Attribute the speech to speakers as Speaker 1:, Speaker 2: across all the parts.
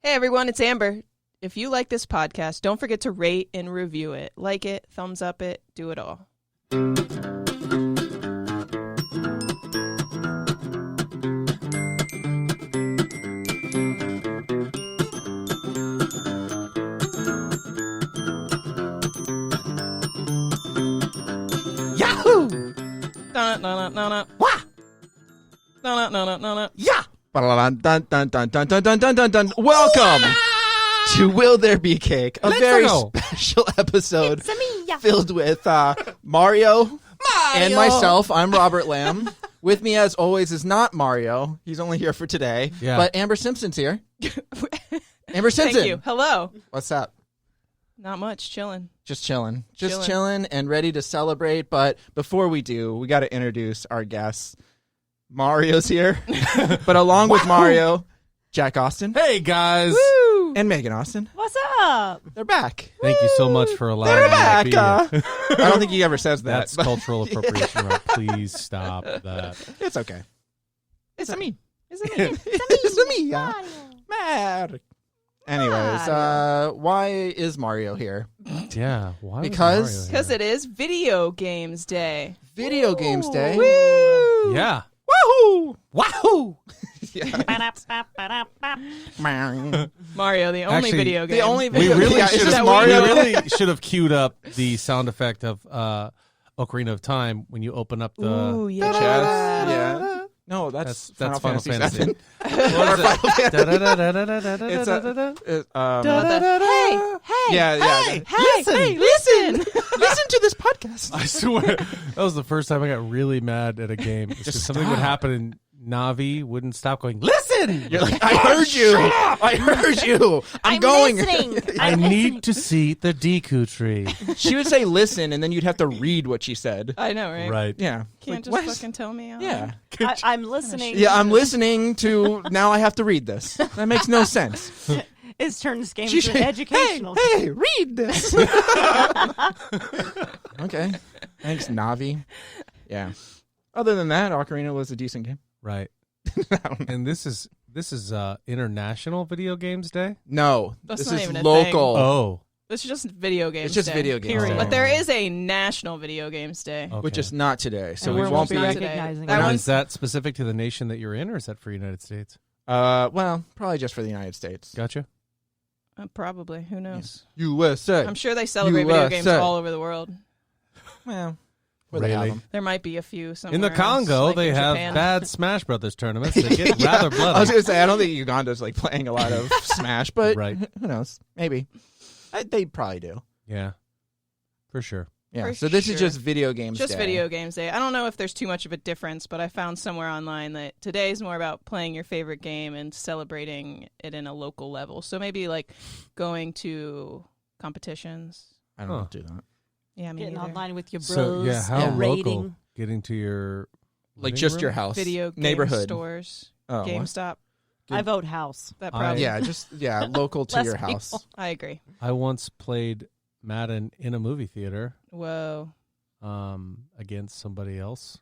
Speaker 1: Hey everyone, it's Amber. If you like this podcast, don't forget to rate and review it. Like it, thumbs up it, do it all.
Speaker 2: Yahoo!
Speaker 1: Na-na-na-na-na.
Speaker 2: Wah!
Speaker 1: Na-na-na-na-na.
Speaker 2: Yeah! Dun, dun, dun, dun, dun, dun, dun, dun, dun, dun. Welcome to Will There Be Cake, a very special episode filled with Mario and myself. I'm Robert Lamb. With me, as always, is not Mario. He's only here for today.
Speaker 3: Yeah.
Speaker 2: But Amber Simpson's here. Amber Simpson.
Speaker 1: Thank you. Hello.
Speaker 2: What's up?
Speaker 1: Not much. Chilling.
Speaker 2: Just chilling. Just chilling and ready to celebrate. But before we do, we got to introduce our guests. Mario's here. But along with Mario, Jack Austin.
Speaker 3: Hey, guys.
Speaker 1: Woo!
Speaker 2: And Megan Austin.
Speaker 4: What's up?
Speaker 2: They're back.
Speaker 3: Thank you so much for allowing
Speaker 2: They're
Speaker 3: me
Speaker 2: back.
Speaker 3: to be here.
Speaker 2: I don't think he ever says that.
Speaker 3: That's
Speaker 2: but
Speaker 3: cultural appropriation. Rob. Please stop that.
Speaker 2: it's okay.
Speaker 1: It's a me. It's a me.
Speaker 2: It's a me. Mario. Anyways, why is Mario here?
Speaker 3: Yeah. Why?
Speaker 2: Because-
Speaker 1: Because it is Video Games Day.
Speaker 2: Video Games Day.
Speaker 1: Woo!
Speaker 3: Yeah.
Speaker 2: Woohoo!
Speaker 3: Wahoo!
Speaker 1: Mario, the only
Speaker 3: Actually,
Speaker 1: video game.
Speaker 2: The only
Speaker 3: We
Speaker 2: video
Speaker 3: really
Speaker 2: yeah,
Speaker 3: should
Speaker 2: it's just
Speaker 3: have.
Speaker 2: Mario.
Speaker 3: We really should have queued up the sound effect of Ocarina of Time when you open up the.
Speaker 1: Ooh, yeah.
Speaker 2: Chess. Yeah. No, that's
Speaker 3: Final Fantasy.
Speaker 2: VII.
Speaker 3: What is it?
Speaker 2: It's
Speaker 1: Hey,
Speaker 2: yeah.
Speaker 1: hey, listen.
Speaker 2: Listen to this podcast.
Speaker 3: I swear, that was the first time I got really mad at a game. It's just something would happen and Navi wouldn't stop going, listen!
Speaker 2: You're like, I heard you. I heard you. I'm going.
Speaker 4: Listening.
Speaker 3: I need to see the Deku tree.
Speaker 2: She would say listen, and then you'd have to read what she said.
Speaker 1: I know, right?
Speaker 3: Right.
Speaker 2: Yeah.
Speaker 1: Can't
Speaker 2: Like,
Speaker 1: just
Speaker 2: what?
Speaker 1: fucking tell me.
Speaker 2: Yeah.
Speaker 4: I'm listening.
Speaker 2: Yeah, I'm listening to, now I have to read this. That makes no sense.
Speaker 4: It's turned this game
Speaker 2: She
Speaker 4: into
Speaker 2: should,
Speaker 4: an educational.
Speaker 2: Hey, read this. Okay. Thanks, Navi. Yeah. Other than that, Ocarina was a decent game.
Speaker 3: Right.
Speaker 2: I don't know.
Speaker 3: And this is International Video Games Day?
Speaker 2: No,
Speaker 1: That's
Speaker 2: this
Speaker 1: not
Speaker 2: is
Speaker 1: even a
Speaker 2: local.
Speaker 3: Oh.
Speaker 1: It's just Video Games
Speaker 2: It's just
Speaker 1: Day.
Speaker 2: Video Games
Speaker 1: period.
Speaker 2: Day.
Speaker 1: But there is a National Video Games Day.
Speaker 3: Okay.
Speaker 2: Which is not today, so
Speaker 1: And
Speaker 2: we
Speaker 1: we
Speaker 2: won't
Speaker 1: won't
Speaker 2: be.
Speaker 1: be
Speaker 4: recognizing
Speaker 1: That
Speaker 4: it.
Speaker 3: Now,
Speaker 1: one's
Speaker 3: is that specific to the nation that you're in, or is that for the United States?
Speaker 2: Well, probably just for the United States.
Speaker 3: Gotcha.
Speaker 1: Probably. Who knows?
Speaker 2: USA.
Speaker 1: I'm sure they celebrate video games
Speaker 2: USA.
Speaker 1: all over the world.
Speaker 2: Well, where they have
Speaker 3: Really?
Speaker 2: them.
Speaker 1: There might be a few somewhere
Speaker 3: In the
Speaker 1: else,
Speaker 3: Congo,
Speaker 1: like
Speaker 3: they
Speaker 1: in
Speaker 3: have
Speaker 1: Japan.
Speaker 3: bad Smash Brothers tournaments. They get rather
Speaker 2: I was
Speaker 3: bloody.
Speaker 2: going to say, I don't think Uganda's like playing a lot of Smash, but
Speaker 3: Right.
Speaker 2: who knows? Maybe. They probably do.
Speaker 3: Yeah, for sure.
Speaker 2: Yeah.
Speaker 1: For
Speaker 2: So this
Speaker 1: sure.
Speaker 2: is just Video Games
Speaker 1: Just
Speaker 2: Day.
Speaker 1: Video Games Day. I don't know if there's too much of a difference, but I found somewhere online that today's more about playing your favorite game and celebrating it in a local level. So maybe like going to competitions.
Speaker 2: I don't do that.
Speaker 1: Yeah, me
Speaker 4: Getting
Speaker 1: neither.
Speaker 4: online with your bros.
Speaker 3: So, yeah, how
Speaker 2: Yeah.
Speaker 3: local
Speaker 4: rating.
Speaker 3: getting to your
Speaker 2: Like
Speaker 3: living
Speaker 2: just
Speaker 3: room?
Speaker 2: your house.
Speaker 1: Video game
Speaker 2: neighborhood.
Speaker 1: stores,
Speaker 2: Oh, what?
Speaker 1: GameStop.
Speaker 4: I vote house.
Speaker 1: That
Speaker 3: I-
Speaker 1: probably.
Speaker 2: Yeah, just local to
Speaker 4: Less
Speaker 2: your
Speaker 4: people.
Speaker 2: house.
Speaker 1: I agree.
Speaker 3: I once played Madden in a movie theater
Speaker 1: Whoa.
Speaker 3: against somebody else,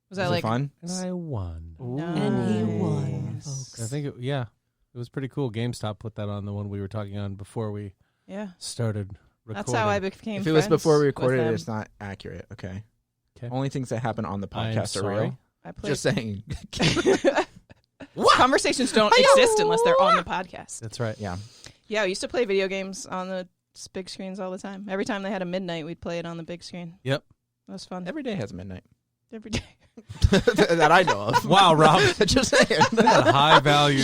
Speaker 1: Was
Speaker 2: Is
Speaker 1: that
Speaker 2: it
Speaker 1: like
Speaker 2: fun?
Speaker 3: and I won.
Speaker 4: And he won,
Speaker 1: Nice.
Speaker 4: folks.
Speaker 3: I think, it was pretty cool. GameStop put that on the one we were talking on before we
Speaker 1: Yeah.
Speaker 3: started recording.
Speaker 1: That's how I became
Speaker 2: If it was
Speaker 1: friends
Speaker 2: before we
Speaker 1: with
Speaker 2: recorded it,
Speaker 1: them.
Speaker 2: it's not accurate. Okay.
Speaker 3: 'Kay.
Speaker 2: Only things that happen on the
Speaker 3: I'm
Speaker 2: podcast are real.
Speaker 3: sorry.
Speaker 1: I played.
Speaker 2: Just saying.
Speaker 1: Conversations don't exist unless they're on the podcast.
Speaker 3: That's right.
Speaker 2: Yeah.
Speaker 1: Yeah, we used to play video games on the big screens all the time. Every time they had a midnight, we'd play it on the big screen.
Speaker 3: Yep.
Speaker 1: That was fun.
Speaker 2: Every day has midnight.
Speaker 1: Every day.
Speaker 2: that I know of.
Speaker 3: Wow, Rob.
Speaker 2: Just saying.
Speaker 3: High value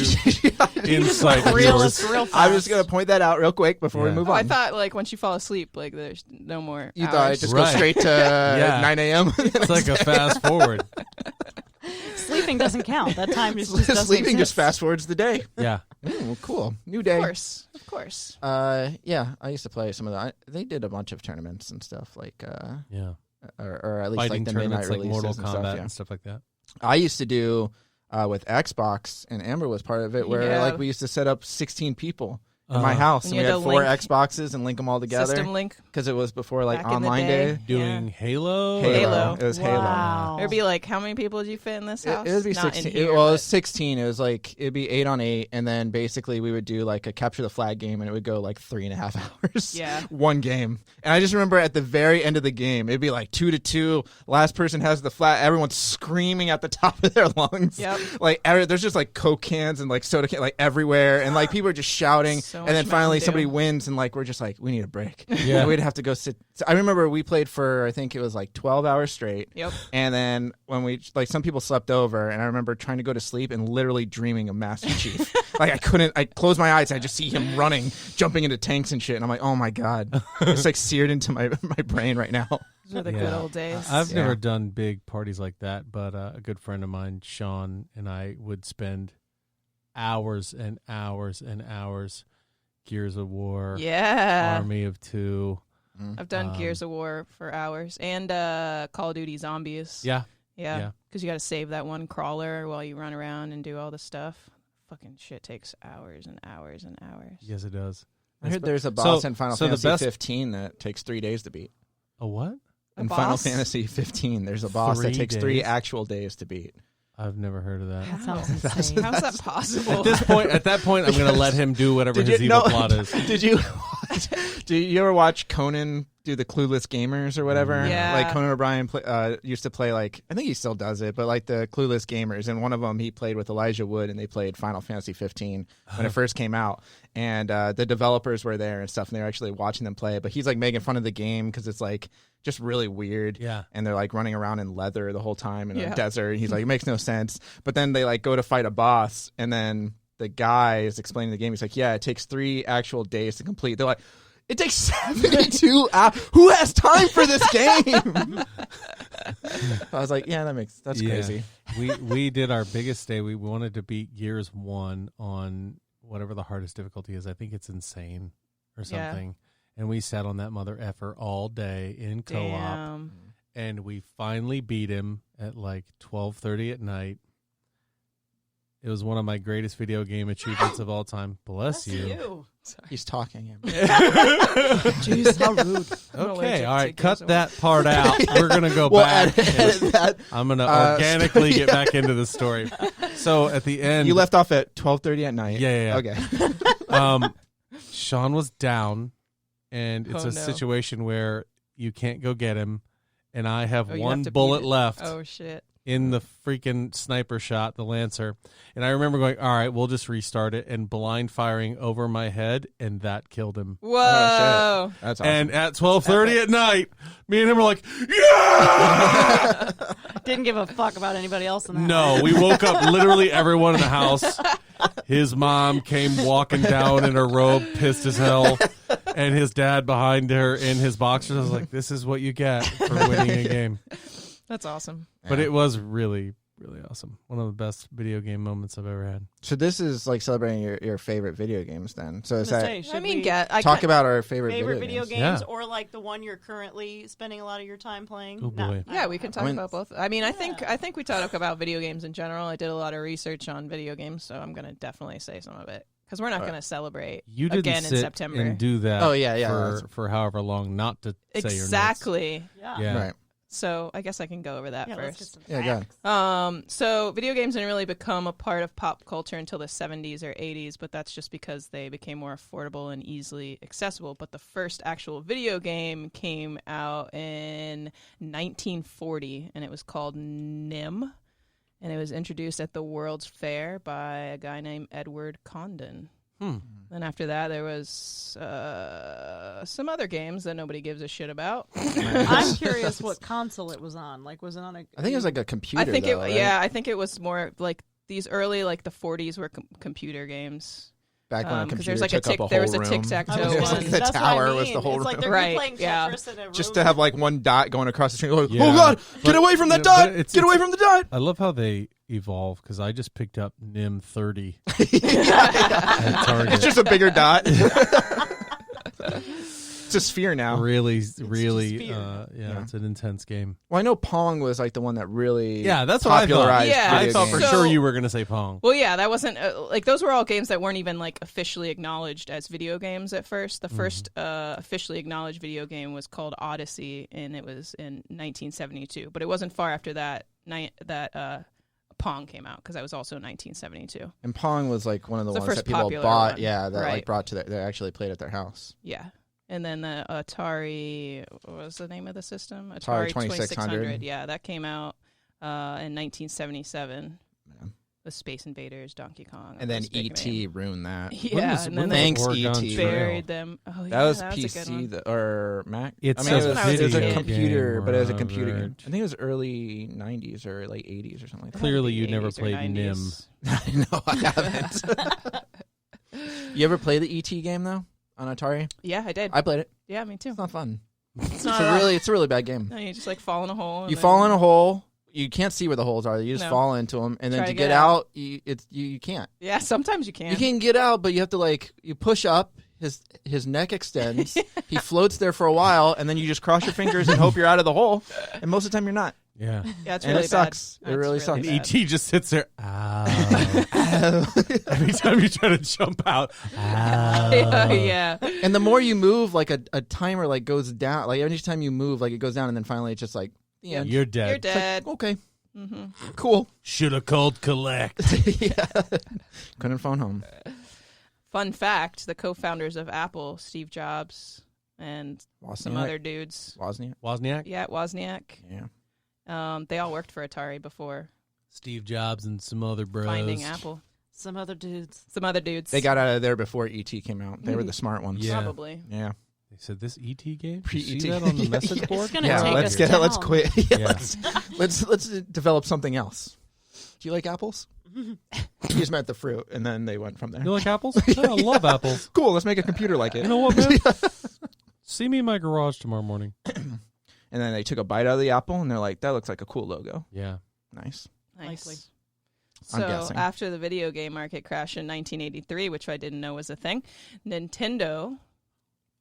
Speaker 3: insight. of
Speaker 4: Real
Speaker 3: yours.
Speaker 4: is real fast.
Speaker 2: I was just going to point that out real quick before we
Speaker 3: Yeah.
Speaker 2: move
Speaker 1: Oh,
Speaker 2: on.
Speaker 1: I thought like once you fall asleep, like there's no more.
Speaker 2: you
Speaker 1: hours.
Speaker 2: thought I'd just
Speaker 3: Right.
Speaker 2: go straight to
Speaker 3: Yeah.
Speaker 2: 9 a.m.?
Speaker 3: It's like a fast forward.
Speaker 4: Sleeping doesn't count. That time just doesn't
Speaker 2: Sleeping just
Speaker 4: exist.
Speaker 2: fast forwards the day.
Speaker 3: Yeah.
Speaker 2: Ooh, cool. New
Speaker 1: Of
Speaker 2: day.
Speaker 1: course, of course.
Speaker 2: Yeah, I used to play some of that. They did a bunch of tournaments and stuff like,
Speaker 3: Yeah.
Speaker 2: or at least
Speaker 3: Fighting
Speaker 2: like the midnight
Speaker 3: tournaments like
Speaker 2: releases
Speaker 3: Mortal
Speaker 2: and
Speaker 3: Kombat
Speaker 2: stuff. Yeah.
Speaker 3: and stuff like that.
Speaker 2: I used to do with Xbox, and Amber was part of it, where
Speaker 1: Yeah.
Speaker 2: like we used to set up 16 people in my house.
Speaker 1: And
Speaker 2: And we
Speaker 1: you
Speaker 2: had
Speaker 1: had
Speaker 2: 4
Speaker 1: to link-
Speaker 2: Xboxes and link them all together
Speaker 1: System link.
Speaker 2: because it was before like
Speaker 1: Back in the
Speaker 2: online
Speaker 1: day.
Speaker 2: day.
Speaker 3: Doing Halo?
Speaker 1: Halo.
Speaker 2: It was
Speaker 4: Wow.
Speaker 1: It'd be like, how many people did you fit in this house?
Speaker 2: It would be
Speaker 1: Not
Speaker 2: 16.
Speaker 1: In here,
Speaker 2: It was
Speaker 1: but-
Speaker 2: 16. It was like it'd be 8 on 8, and then basically we would do like a capture the flag game, and it would go like 3.5 hours.
Speaker 1: Yeah.
Speaker 2: One game. And I just remember at the very end of the game, it'd be like 2-2. Last person has the flag. Everyone's screaming at the top of their lungs.
Speaker 1: Yep.
Speaker 2: Like there's just like Coke cans and like soda cans like everywhere, and like people are just shouting.
Speaker 1: So
Speaker 2: and then
Speaker 1: much
Speaker 2: finally
Speaker 1: Mountain
Speaker 2: somebody
Speaker 1: Dew.
Speaker 2: wins, and like we're just like we need a break.
Speaker 3: Yeah.
Speaker 2: And we'd have to go sit. So I remember we played for I think it was like 12 hours straight.
Speaker 1: Yep.
Speaker 2: And then when we like some people slept over, and I remember trying to go to sleep and literally dreaming of Master Chief. Like I couldn't. I closed my eyes. And I just see him running, jumping into tanks and shit. And I'm like, oh my god, it's like seared into my brain right now.
Speaker 1: Those are the good old days.
Speaker 3: I've
Speaker 2: Yeah.
Speaker 3: never done big parties like that, but a good friend of mine, Sean, and I would spend hours and hours and hours. Gears of War,
Speaker 1: Yeah.
Speaker 3: Army of Two.
Speaker 1: I've done Gears of War for hours. And Call of Duty Zombies.
Speaker 3: Yeah.
Speaker 1: Yeah. Because you got to save that one crawler while you run around and do all the stuff. Fucking shit takes hours and hours and hours.
Speaker 3: Yes, it does.
Speaker 2: I heard there's a boss in Final
Speaker 3: so the
Speaker 2: Fantasy
Speaker 3: best-
Speaker 2: 15 that takes 3 days to beat.
Speaker 3: A what?
Speaker 2: In
Speaker 1: A
Speaker 2: Final
Speaker 1: boss?
Speaker 2: Fantasy 15, there's a boss
Speaker 3: 3
Speaker 2: that takes
Speaker 3: days?
Speaker 2: 3 actual days to beat.
Speaker 3: I've never heard of that.
Speaker 4: That sounds insane.
Speaker 1: How's that possible?
Speaker 3: At that point, I'm going to let him do whatever his evil plot is.
Speaker 2: Did you ever watch Conan do the Clueless Gamers or whatever?
Speaker 1: Yeah.
Speaker 2: Like Conan O'Brien used to play like I think he still does it, but like the Clueless Gamers, and one of them he played with Elijah Wood, and they played Final Fantasy 15 when it first came out, and the developers were there and stuff, and they were actually watching them play. But he's like making fun of the game because it's like just really weird.
Speaker 3: Yeah.
Speaker 2: And they're like running around in leather the whole time in
Speaker 1: Yeah.
Speaker 2: a desert. And he's like, it makes no sense. But then they like go to fight a boss, and then the guy is explaining the game. He's like, yeah, it takes 3 actual days to complete. They're like, it takes 72 hours. Who has time for this game? I was like, yeah, that's crazy.
Speaker 3: We did our biggest day. We wanted to beat Gears 1 on whatever the hardest difficulty is. I think it's insane or
Speaker 1: Yeah.
Speaker 3: something. And we sat on that mother effer all day in co-op.
Speaker 1: Damn.
Speaker 3: And we finally beat him at like 12:30 at night. It was one of my greatest video game achievements of all time. Bless you.
Speaker 2: He's talking.
Speaker 1: Jeez, how rude.
Speaker 3: Okay, all right, cut that part out. We're going to go back.
Speaker 2: Edit that.
Speaker 3: I'm going to organically get back into the story. So at the end.
Speaker 2: You left off at 12:30 at night.
Speaker 3: Yeah.
Speaker 2: Okay.
Speaker 3: Sean was down, and it's
Speaker 1: Oh,
Speaker 3: a
Speaker 1: no.
Speaker 3: situation where you can't go get him, and I have
Speaker 1: You
Speaker 3: one
Speaker 1: have to
Speaker 3: bullet
Speaker 1: beat it.
Speaker 3: left
Speaker 1: Oh, shit.
Speaker 3: in the freaking sniper shot, the Lancer. And I remember going, all right, we'll just restart it, and blind firing over my head, and that killed him.
Speaker 1: Whoa.
Speaker 2: Oh, shit. That's awesome.
Speaker 3: And at 12:30 at night, me and him were like, yeah!
Speaker 4: Didn't give a fuck about anybody else in the house.
Speaker 3: No, we woke up literally everyone in the house. His mom came walking down in her robe, pissed as hell, and his dad behind her in his boxers. I was like, this is what you get for winning a game.
Speaker 1: That's awesome.
Speaker 3: But it was really, really awesome. One of the best video game moments I've ever had.
Speaker 2: So this is like celebrating your favorite video games then. So is that
Speaker 1: I mean, I
Speaker 2: talk about our favorite
Speaker 4: video games
Speaker 3: Yeah.
Speaker 4: or like the one you're currently spending a lot of your time playing?
Speaker 3: Oh, boy.
Speaker 1: Yeah, we can talk
Speaker 2: I mean-
Speaker 1: about both. I mean, I think we talk about video games in general. I did a lot of research on video games, so I'm gonna definitely say some of it because we're not gonna celebrate
Speaker 3: You didn't
Speaker 1: again
Speaker 3: sit
Speaker 1: in September.
Speaker 3: and do that
Speaker 2: Oh, yeah,
Speaker 3: for however long not to say your notes.
Speaker 1: Exactly.
Speaker 4: Yeah.
Speaker 3: Yeah.
Speaker 2: Right.
Speaker 1: So I guess I can go over that
Speaker 4: Yeah, let's get
Speaker 1: first.
Speaker 4: some
Speaker 2: Yeah, go
Speaker 4: facts.
Speaker 2: ahead.
Speaker 1: So video games didn't really become a part of pop culture until the 70s or 80s, but that's just because they became more affordable and easily accessible. But the first actual video game came out in 1940, and it was called NIM, and it was introduced at the World's Fair by a guy named Edward Condon. Then after that, there was some other games that nobody gives a shit about.
Speaker 4: I'm curious what console it was on. Like, was it on a?
Speaker 2: I think it was like a computer.
Speaker 1: I think
Speaker 2: though, right?
Speaker 1: I think it was more like these early, like the 40s were computer games.
Speaker 2: Back when a
Speaker 1: Because
Speaker 2: computer
Speaker 1: there's like
Speaker 2: took up a whole
Speaker 1: there was a
Speaker 2: room.
Speaker 1: tic-tac-toe
Speaker 4: I was
Speaker 2: It was
Speaker 1: one.
Speaker 2: like
Speaker 4: going-
Speaker 2: the
Speaker 4: that's what
Speaker 2: tower
Speaker 4: I
Speaker 2: was
Speaker 4: mean.
Speaker 2: the whole
Speaker 4: It's like
Speaker 2: room.
Speaker 4: they're
Speaker 1: Right,
Speaker 4: playing
Speaker 1: yeah.
Speaker 4: Tetris in a room.
Speaker 2: Just to have like one dot going across the screen. Like,
Speaker 3: Yeah.
Speaker 2: oh God,
Speaker 3: But-
Speaker 2: get away from the
Speaker 3: but
Speaker 2: dot!
Speaker 3: it's-
Speaker 2: Get away from the dot!
Speaker 3: I love how they evolve because I just picked up NIM 30 at Target.
Speaker 2: It's just a bigger dot. It's a sphere now.
Speaker 3: Really,
Speaker 4: Yeah.
Speaker 3: it's an intense game.
Speaker 2: Well, I know Pong was like the one that really
Speaker 3: That's what
Speaker 2: popularized.
Speaker 1: Yeah,
Speaker 3: I
Speaker 2: video
Speaker 3: thought for
Speaker 2: games.
Speaker 3: sure you were going to say Pong.
Speaker 1: Well, yeah, that wasn't like those were all games that weren't even like officially acknowledged as video games at first. The first officially acknowledged video game was called Odyssey, and it was in 1972. But it wasn't far after that Pong came out because that was also 1972.
Speaker 2: And Pong was like one of the
Speaker 1: It's the
Speaker 2: ones
Speaker 1: first
Speaker 2: that people
Speaker 1: popular
Speaker 2: bought.
Speaker 1: one.
Speaker 2: Yeah, that
Speaker 1: Right.
Speaker 2: like brought to they actually played at their house.
Speaker 1: Yeah. And then the Atari, what was the name of the system?
Speaker 2: Atari 2600.
Speaker 1: Yeah, that came out in 1977.
Speaker 2: Yeah.
Speaker 1: The Space Invaders, Donkey Kong.
Speaker 2: And then
Speaker 1: those big
Speaker 2: E.T.
Speaker 1: names.
Speaker 2: ruined that.
Speaker 1: Yeah, and then
Speaker 2: Thanks,
Speaker 3: Oregon
Speaker 2: E.T.
Speaker 3: Trail?
Speaker 1: buried them. Oh, yeah,
Speaker 2: That was
Speaker 1: a good
Speaker 2: PC
Speaker 1: one.
Speaker 2: or Mac.
Speaker 3: It's
Speaker 2: I mean,
Speaker 1: a
Speaker 2: it was a
Speaker 1: video
Speaker 2: computer,
Speaker 3: game,
Speaker 2: but it was a computer game.
Speaker 3: Robert.
Speaker 2: I think it was early 90s or late 80s or something like that.
Speaker 3: Clearly,
Speaker 1: Maybe
Speaker 3: you never
Speaker 1: 80s or
Speaker 3: played NIM.
Speaker 1: 90s.
Speaker 2: No, I haven't. You ever play the E.T. game though on Atari?
Speaker 1: Yeah, I did.
Speaker 2: I played it.
Speaker 1: Yeah, me too.
Speaker 2: It's not fun.
Speaker 1: It's not at all.
Speaker 2: It's a really bad game.
Speaker 1: No, you just like fall in a hole. and
Speaker 2: You
Speaker 1: then-
Speaker 2: fall in a hole. You can't see where the holes are. You just
Speaker 1: No.
Speaker 2: fall into them, and then
Speaker 1: Try
Speaker 2: to
Speaker 1: to
Speaker 2: get
Speaker 1: get
Speaker 2: out, you can't.
Speaker 1: Yeah, sometimes you can.
Speaker 2: You can get out, but you have to like you push up. His neck extends. He floats there for a while, and then you just cross your fingers and hope you're out of the hole. And most of the time, you're not.
Speaker 3: Yeah.
Speaker 1: Yeah, it's
Speaker 2: And
Speaker 1: really
Speaker 2: it sucks.
Speaker 1: bad.
Speaker 2: It really
Speaker 1: It's
Speaker 2: sucks.
Speaker 3: And
Speaker 1: bad.
Speaker 3: E.T. just sits there. Ow. Every time you try to jump out. Ow.
Speaker 1: Yeah.
Speaker 2: And the more you move, like a timer like goes down. Like every time you move, like it goes down, and then finally it's just like the end.
Speaker 3: You're dead.
Speaker 1: You're dead.
Speaker 2: Okay,
Speaker 1: hmm
Speaker 2: cool.
Speaker 3: Should have called collect.
Speaker 2: Yeah. Couldn't phone home.
Speaker 1: Fun fact: the co-founders of Apple, Steve Jobs, and some
Speaker 2: Wozniak.
Speaker 1: other dudes.
Speaker 2: Wozniak.
Speaker 3: Wozniak?
Speaker 1: Yeah, Wozniak.
Speaker 2: Yeah.
Speaker 1: They all worked for Atari before
Speaker 3: Steve Jobs and some other bros.
Speaker 1: finding Apple.
Speaker 4: Some other dudes.
Speaker 1: Some other dudes.
Speaker 2: They got out of there before ET came out. They were the smart ones.
Speaker 3: Yeah.
Speaker 1: Probably.
Speaker 2: Yeah.
Speaker 3: They said this E.T. game?
Speaker 2: Pre-
Speaker 3: You see
Speaker 2: E.T.
Speaker 3: that on the
Speaker 2: Yeah,
Speaker 3: message
Speaker 2: yeah.
Speaker 3: board?
Speaker 4: It's gonna
Speaker 2: Yeah,
Speaker 4: take
Speaker 2: let's
Speaker 4: us
Speaker 2: get it. Let's
Speaker 4: down.
Speaker 2: quit. Yeah,
Speaker 3: Yeah.
Speaker 2: let's develop something else. Do you like apples? You just meant the fruit, and then they went from there.
Speaker 3: You like apples? Yeah, I love apples.
Speaker 2: Cool. Let's make a computer like it.
Speaker 3: You know what, man? See me in my garage tomorrow morning.
Speaker 2: And then they took a bite out of the apple, and they're like, "That looks like a cool logo.
Speaker 3: Yeah.
Speaker 2: Nice."
Speaker 1: Nice.
Speaker 4: Likely.
Speaker 2: I'm
Speaker 1: So
Speaker 2: guessing.
Speaker 1: after the video game market crash in 1983, which I didn't know was a thing, Nintendo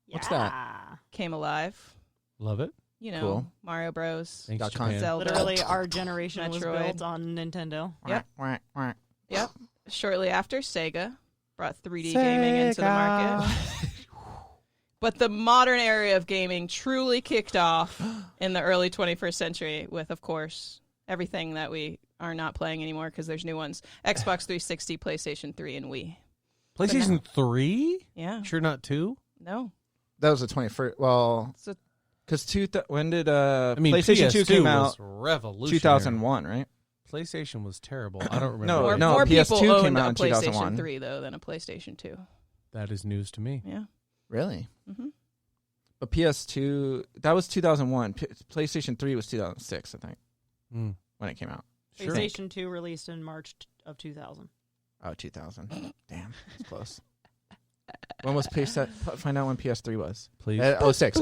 Speaker 2: What's that?
Speaker 4: Yeah.
Speaker 1: came alive.
Speaker 3: Love it.
Speaker 1: You know,
Speaker 2: Cool.
Speaker 1: Mario Bros.
Speaker 3: Thanks,
Speaker 2: Got con-
Speaker 3: Japan.
Speaker 1: Zelda.
Speaker 4: Literally, our generation was
Speaker 1: Metroid.
Speaker 4: built on Nintendo.
Speaker 1: Yep.
Speaker 2: Wah, wah, wah.
Speaker 1: Yep. Shortly after, Sega brought 3D gaming into the market. But the modern area of gaming truly kicked off in the early 21st century with, of course, everything that we are not playing anymore because there's new ones. Xbox 360, PlayStation 3, and Wii.
Speaker 3: PlayStation 3?
Speaker 1: Yeah.
Speaker 3: Sure not 2?
Speaker 1: No.
Speaker 2: That was the 21st. Well,
Speaker 1: So
Speaker 2: because when did
Speaker 3: I mean,
Speaker 2: PlayStation 2
Speaker 3: PS2
Speaker 2: came
Speaker 3: was
Speaker 2: out?
Speaker 3: revolutionary.
Speaker 2: 2001, right?
Speaker 3: PlayStation was terrible. I don't remember.
Speaker 2: No,
Speaker 1: more,
Speaker 2: no,
Speaker 1: more
Speaker 2: PS2
Speaker 1: people
Speaker 2: came
Speaker 1: owned
Speaker 2: out
Speaker 1: a
Speaker 2: in
Speaker 1: PlayStation
Speaker 2: 2001.
Speaker 1: 3, though, than a PlayStation 2.
Speaker 3: That is news to me.
Speaker 1: Yeah.
Speaker 2: Really?
Speaker 1: hmm
Speaker 2: But PS2, that was 2001. PlayStation 3 was 2006, I think,
Speaker 3: Mm.
Speaker 2: when it came out.
Speaker 3: Sure.
Speaker 4: PlayStation 2 released in March of 2000.
Speaker 2: Oh, 2000. Damn, it's close. When was find out when PS3 was?
Speaker 3: Please.
Speaker 2: 06.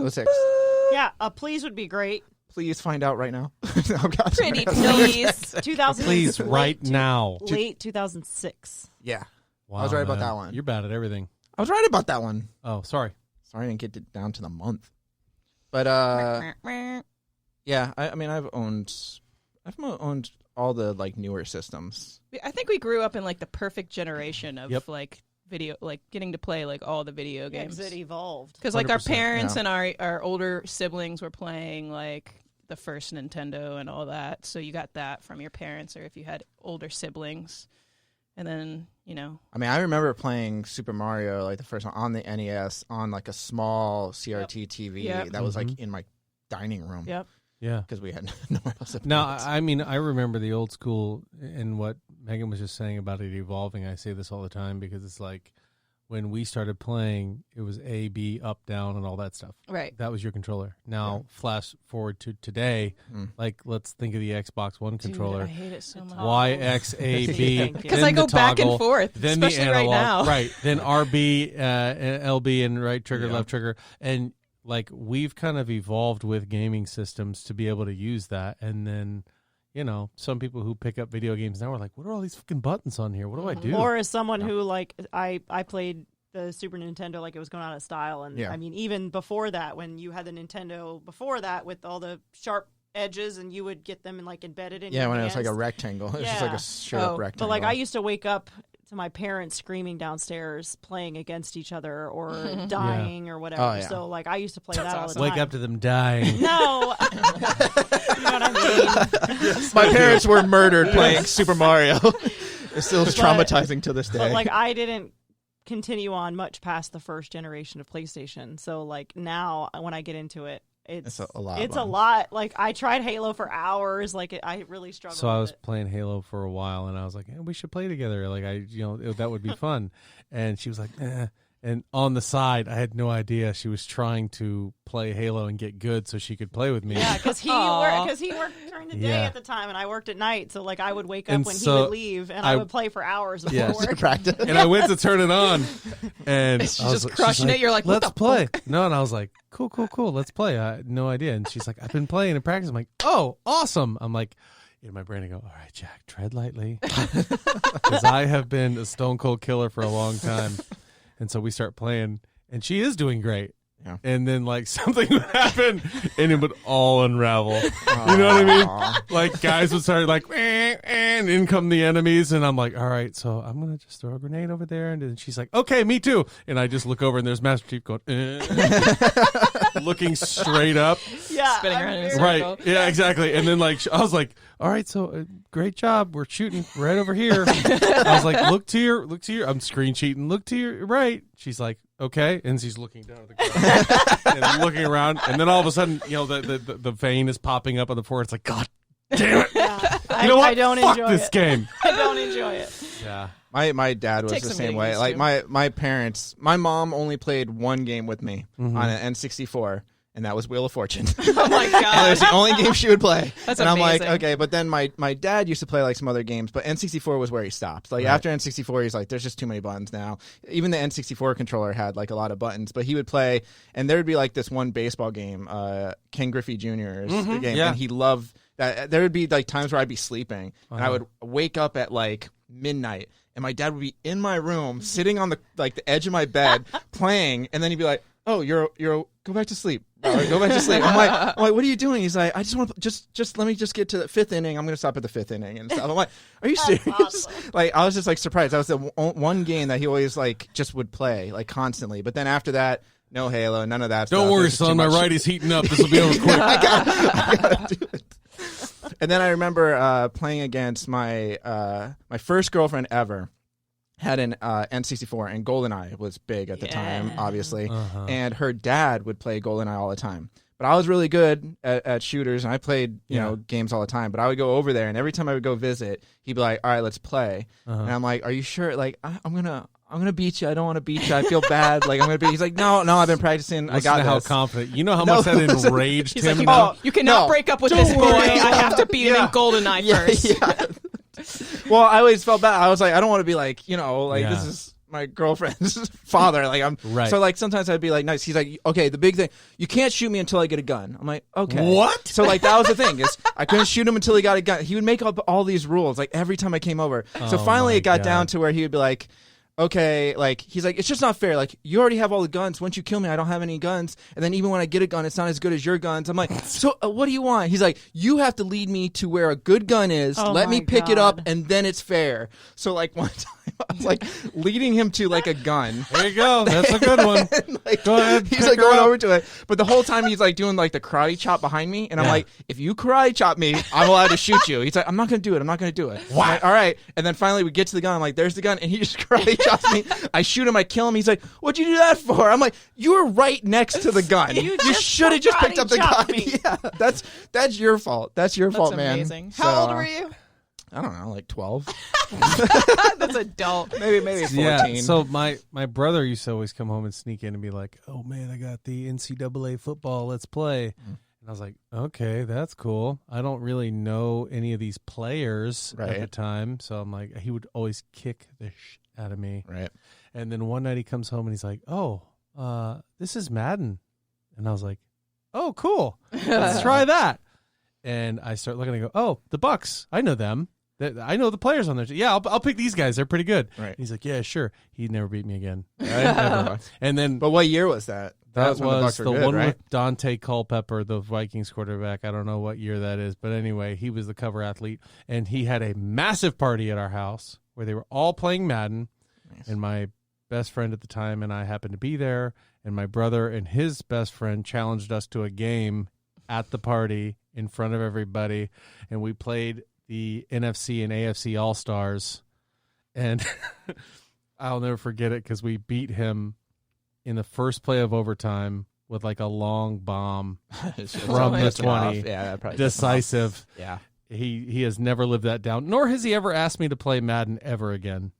Speaker 4: Yeah, a please would be great.
Speaker 2: Please find out right now. Oh, God.
Speaker 1: Pretty please.
Speaker 4: 2000.
Speaker 3: Please,
Speaker 4: late
Speaker 3: right
Speaker 4: two-
Speaker 3: now.
Speaker 4: Late 2006.
Speaker 2: Yeah.
Speaker 3: Wow,
Speaker 2: I was right about
Speaker 3: man.
Speaker 2: that one.
Speaker 3: You're bad at everything.
Speaker 2: I was right about that one.
Speaker 3: Oh, sorry.
Speaker 2: Sorry I didn't get it down to the month. But, yeah, I mean, I've owned all the, like, newer systems.
Speaker 1: I think we grew up in like the perfect generation of
Speaker 3: Yep.
Speaker 1: like video, like getting to play like all the video games.
Speaker 4: Because it evolved.
Speaker 1: Because like our
Speaker 3: 100%,
Speaker 1: parents
Speaker 2: yeah.
Speaker 1: and our older siblings were playing like the first Nintendo and all that. So you got that from your parents, or if you had older siblings, and then
Speaker 2: I mean, I remember playing Super Mario, like the first one, on the NES, on like a small CRT TV
Speaker 1: Yep.
Speaker 2: that was like
Speaker 3: Mhm.
Speaker 2: in my dining room.
Speaker 1: Yep.
Speaker 3: Yeah.
Speaker 2: Because we had nowhere else to play
Speaker 3: No,
Speaker 2: it.
Speaker 3: I mean, I remember the old school and what Megan was just saying about it evolving. I say this all the time because it's like when we started playing, it was A, B, up, down, and all that stuff.
Speaker 1: right.
Speaker 3: That was your controller. Now, flash forward to today,
Speaker 2: Mm.
Speaker 3: like let's think of the Xbox One controller.
Speaker 1: Dude, I hate it so much.
Speaker 3: Y, X, A, B,
Speaker 4: Thank you.
Speaker 1: Because
Speaker 3: then
Speaker 1: I go
Speaker 3: the
Speaker 1: back
Speaker 3: toggle,
Speaker 1: and forth,
Speaker 3: then
Speaker 1: especially
Speaker 3: the analog,
Speaker 1: right now.
Speaker 3: right? Then RB, LB, and right trigger,
Speaker 2: Yeah.
Speaker 3: left trigger, and like we've kind of evolved with gaming systems to be able to use that. And then, some people who pick up video games now are like, "What are all these fucking buttons on here? What do I do?"
Speaker 4: Or as someone who, like, I played the Super Nintendo like it was going out of style. And
Speaker 2: Yeah.
Speaker 4: I mean, even before that, when you had the Nintendo before that with all the sharp edges and you would get them and like embedded in your
Speaker 2: when it was
Speaker 4: hands.
Speaker 2: like a rectangle. It was just like a straight up rectangle.
Speaker 4: But like I used to wake up to my parents screaming downstairs, playing against each other or dying or whatever.
Speaker 2: Oh, yeah.
Speaker 4: So like I used to play that all the time.
Speaker 3: Wake up to them dying.
Speaker 4: No. You know what I mean?
Speaker 2: My parents were murdered playing Super Mario. It still is traumatizing to this day.
Speaker 4: But like I didn't continue on much past the first generation of PlayStation. So like now when I get into it, it's
Speaker 2: a lot.
Speaker 4: It's a lot. Like I tried Halo for hours. Like I really struggled.
Speaker 3: So I was
Speaker 4: with it.
Speaker 3: playing Halo for a while, and I was like, hey, we should play together. Like that would be fun. And she was like, eh. And on the side, I had no idea she was trying to play Halo and get good so she could play with me.
Speaker 4: Yeah, because he worked during the day at the time, and I worked at night. So like I would wake up when he would leave, and I would play for hours before work.
Speaker 2: Practice.
Speaker 3: And I went to turn it on, and
Speaker 1: She's just crushing it. You're like, what
Speaker 3: let's
Speaker 1: the
Speaker 3: play.
Speaker 1: fuck?
Speaker 3: No, and I was like, cool, let's play. I had no idea. And she's like, I've been playing and practicing. I'm like, oh, awesome. I'm like, in my brain, I go, all right, Jack, tread lightly, because I have been a stone cold killer for a long time. And so we start playing, and she is doing great.
Speaker 2: Yeah.
Speaker 3: And then, like, something would happen, and it would all unravel. You know what I mean? Like, guys would start, like, and in come the enemies, and I'm like, all right, so I'm going to just throw a grenade over there. And then she's like, okay, me too. And I just look over, and there's Master Chief going, looking straight up.
Speaker 4: Yeah,
Speaker 1: Spinning around in a circle.
Speaker 3: Right. Yeah, exactly. And then, like, I was like, all right, so great job. We're shooting right over here. I was like, look to your, I'm screen cheating. Look to your right. She's like, okay. And she's looking down at the ground and I'm looking around. And then all of a sudden, the vein is popping up on the floor. It's like, God damn it.
Speaker 4: Yeah.
Speaker 3: You know what?
Speaker 4: I don't
Speaker 3: Fuck
Speaker 4: enjoy
Speaker 3: this
Speaker 4: it.
Speaker 3: game.
Speaker 4: I don't enjoy it.
Speaker 3: Yeah.
Speaker 2: My dad was
Speaker 1: Takes
Speaker 2: the
Speaker 1: some
Speaker 2: same
Speaker 1: getting
Speaker 2: way.
Speaker 1: used
Speaker 2: Like
Speaker 1: to.
Speaker 2: my parents, my mom only played one game with me on an N64, and that was Wheel of Fortune.
Speaker 1: Oh my
Speaker 2: And it
Speaker 1: god.
Speaker 2: was the only game she would play.
Speaker 1: That's
Speaker 2: and I'm like,
Speaker 1: amazing.
Speaker 2: okay, but then my dad used to play like some other games, but N64 was where he stopped. Like after N64, he's like, there's just too many buttons now. Even the N64 controller had like a lot of buttons, but he would play, and there would be like this one baseball game, Ken Griffey Jr.'s game,
Speaker 3: yeah.
Speaker 2: and he loved that. There would be like times where I'd be sleeping, and I would wake up at like midnight, and my dad would be in my room, sitting on the edge of my bed, playing, and then he'd be like, "Oh, you're go back to sleep. Robert, go back to sleep." I'm like, what are you doing? He's like, I just want to just let me just get to the fifth inning. I'm gonna stop at the fifth inning and stuff. I'm like, are you serious?
Speaker 4: awesome.
Speaker 2: Like I was just like surprised. That was the one game that he always like just would play like constantly. But then after that, no Halo, none of that.
Speaker 3: Don't
Speaker 2: stuff.
Speaker 3: worry,
Speaker 2: It was just
Speaker 3: son.
Speaker 2: too
Speaker 3: My
Speaker 2: much.
Speaker 3: righty's heating up. This will be over quick.
Speaker 2: I gotta do it. And then I remember playing against my first girlfriend ever. Had an N64, and GoldenEye was big at the time, obviously. And her dad would play GoldenEye all the time. But I was really good at shooters, and I played games all the time. But I would go over there, and every time I would go visit, he'd be like, "All right, let's play." And I'm like, "Are you sure? Like, I'm gonna beat you. I don't want to beat you. I feel bad. Like I'm gonna beat." He's like, "No, I've been practicing. I
Speaker 3: Listen
Speaker 2: got
Speaker 3: to how
Speaker 2: this."
Speaker 3: confident. You know how much that enraged
Speaker 1: He's
Speaker 3: him?
Speaker 1: like,
Speaker 3: now?
Speaker 1: you cannot
Speaker 2: no.
Speaker 1: break up with
Speaker 2: Don't
Speaker 1: this boy.
Speaker 2: worry.
Speaker 1: I have to beat him in GoldenEye first.
Speaker 2: Yeah. Well, I always felt bad. I was like, I don't want to be like,
Speaker 3: Yeah.
Speaker 2: this is my girlfriend's father. Like I'm
Speaker 3: Right.
Speaker 2: So like sometimes I'd be like, nice. He's like, okay, the big thing, you can't shoot me until I get a gun. I'm like, okay.
Speaker 3: What?
Speaker 2: So like that was the thing is I couldn't shoot him until he got a gun. He would make up all these rules like every time I came over. So finally
Speaker 3: my
Speaker 2: it got
Speaker 3: God.
Speaker 2: down to where he would be like, okay, like he's like, it's just not fair. Like you already have all the guns. Once you kill me, I don't have any guns. And then even when I get a gun, it's not as good as your guns. I'm like, so what do you want? He's like, you have to lead me to where a good gun is.
Speaker 4: Oh
Speaker 2: Let me
Speaker 4: my
Speaker 2: pick it up,
Speaker 4: God.
Speaker 2: and then it's fair. So like one time, I was like leading him to like a gun.
Speaker 3: There you go. That's a good one.
Speaker 2: Like,
Speaker 3: Go ahead,
Speaker 2: he's
Speaker 3: pick
Speaker 2: like
Speaker 3: her
Speaker 2: going
Speaker 3: up.
Speaker 2: over to it, but the whole time he's like doing like the karate chop behind me, and I'm like, if you karate chop me, I'm allowed to shoot you. He's like, I'm not gonna do it. I'm not gonna do it. I'm like, all right. And then finally we get to the gun. I'm like, there's the gun, and he just karate chops me. I shoot him. I kill him. He's like, what'd you do that for? I'm like, you were right next to the gun. You
Speaker 4: just
Speaker 2: should have just picked up the
Speaker 4: karate
Speaker 2: gun.
Speaker 4: chopped me.
Speaker 2: Yeah, that's your fault. That's your fault,
Speaker 1: That's
Speaker 2: man.
Speaker 1: amazing.
Speaker 2: So,
Speaker 1: How old were you?
Speaker 2: I don't know, like 12,
Speaker 1: That's adult.
Speaker 2: maybe 14.
Speaker 3: Yeah. So my brother used to always come home and sneak in and be like, "Oh man, I got the NCAA football. Let's play." And I was like, "Okay, that's cool." I don't really know any of these players at the
Speaker 2: Right.
Speaker 3: time, so I'm like, he would always kick the shit out of me.
Speaker 2: Right.
Speaker 3: And then one night he comes home and he's like, "Oh, this is Madden," and I was like, "Oh, cool. Let's try that." And I start looking and I go, "Oh, the Bucks. I know them. I know the players on there. Yeah, I'll pick these guys. They're pretty good.
Speaker 2: Right.
Speaker 3: And he's like, yeah, sure. He never beat me again.
Speaker 2: Right?
Speaker 3: And then
Speaker 2: But what year was that?
Speaker 3: that
Speaker 2: was when
Speaker 3: was
Speaker 2: Bucks were
Speaker 3: the
Speaker 2: good,
Speaker 3: one
Speaker 2: right?
Speaker 3: with Dante Culpepper, the Vikings quarterback. I don't know what year that is, but anyway, he was the cover athlete, and he had a massive party at our house where they were all playing Madden, and my best friend at the time and I happened to be there, and my brother and his best friend challenged us to a game at the party in front of everybody, and we played the NFC and AFC All-Stars, and I'll never forget it because we beat him in the first play of overtime with like a long bomb from the 20.
Speaker 2: Yeah, that probably
Speaker 3: decisive.
Speaker 2: Yeah.
Speaker 3: He has never lived that down, nor has he ever asked me to play Madden ever again.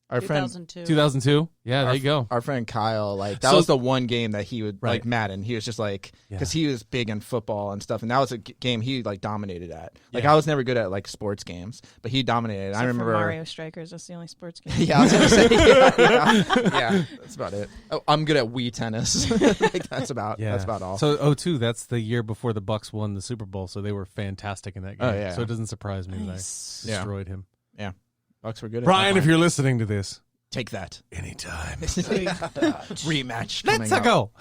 Speaker 2: Our friend
Speaker 4: 2002.
Speaker 3: 2002? Yeah, there you go.
Speaker 2: Our friend Kyle, like that was the one game that he would
Speaker 3: Right.
Speaker 2: like Madden. He was just like because he was big in football and stuff, and that was a game he like dominated at. Like I was never good at like sports games, but he dominated.
Speaker 1: Except
Speaker 2: I remember
Speaker 1: for Mario Strikers. That's the only sports game.
Speaker 2: Yeah, I was gonna say yeah, that's about it. Oh, I'm good at Wii tennis. Like, that's about all.
Speaker 3: So 02, that's the year before the Bucks won the Super Bowl, so they were fantastic in that game.
Speaker 2: Oh, yeah.
Speaker 3: So it doesn't surprise me
Speaker 1: Nice.
Speaker 3: that I destroyed him.
Speaker 2: Yeah, Bucks were good.
Speaker 3: Brian,
Speaker 2: at
Speaker 3: if you're listening to this,
Speaker 2: take that
Speaker 3: anytime.
Speaker 2: rematch.
Speaker 3: Let's
Speaker 2: coming up.
Speaker 3: go.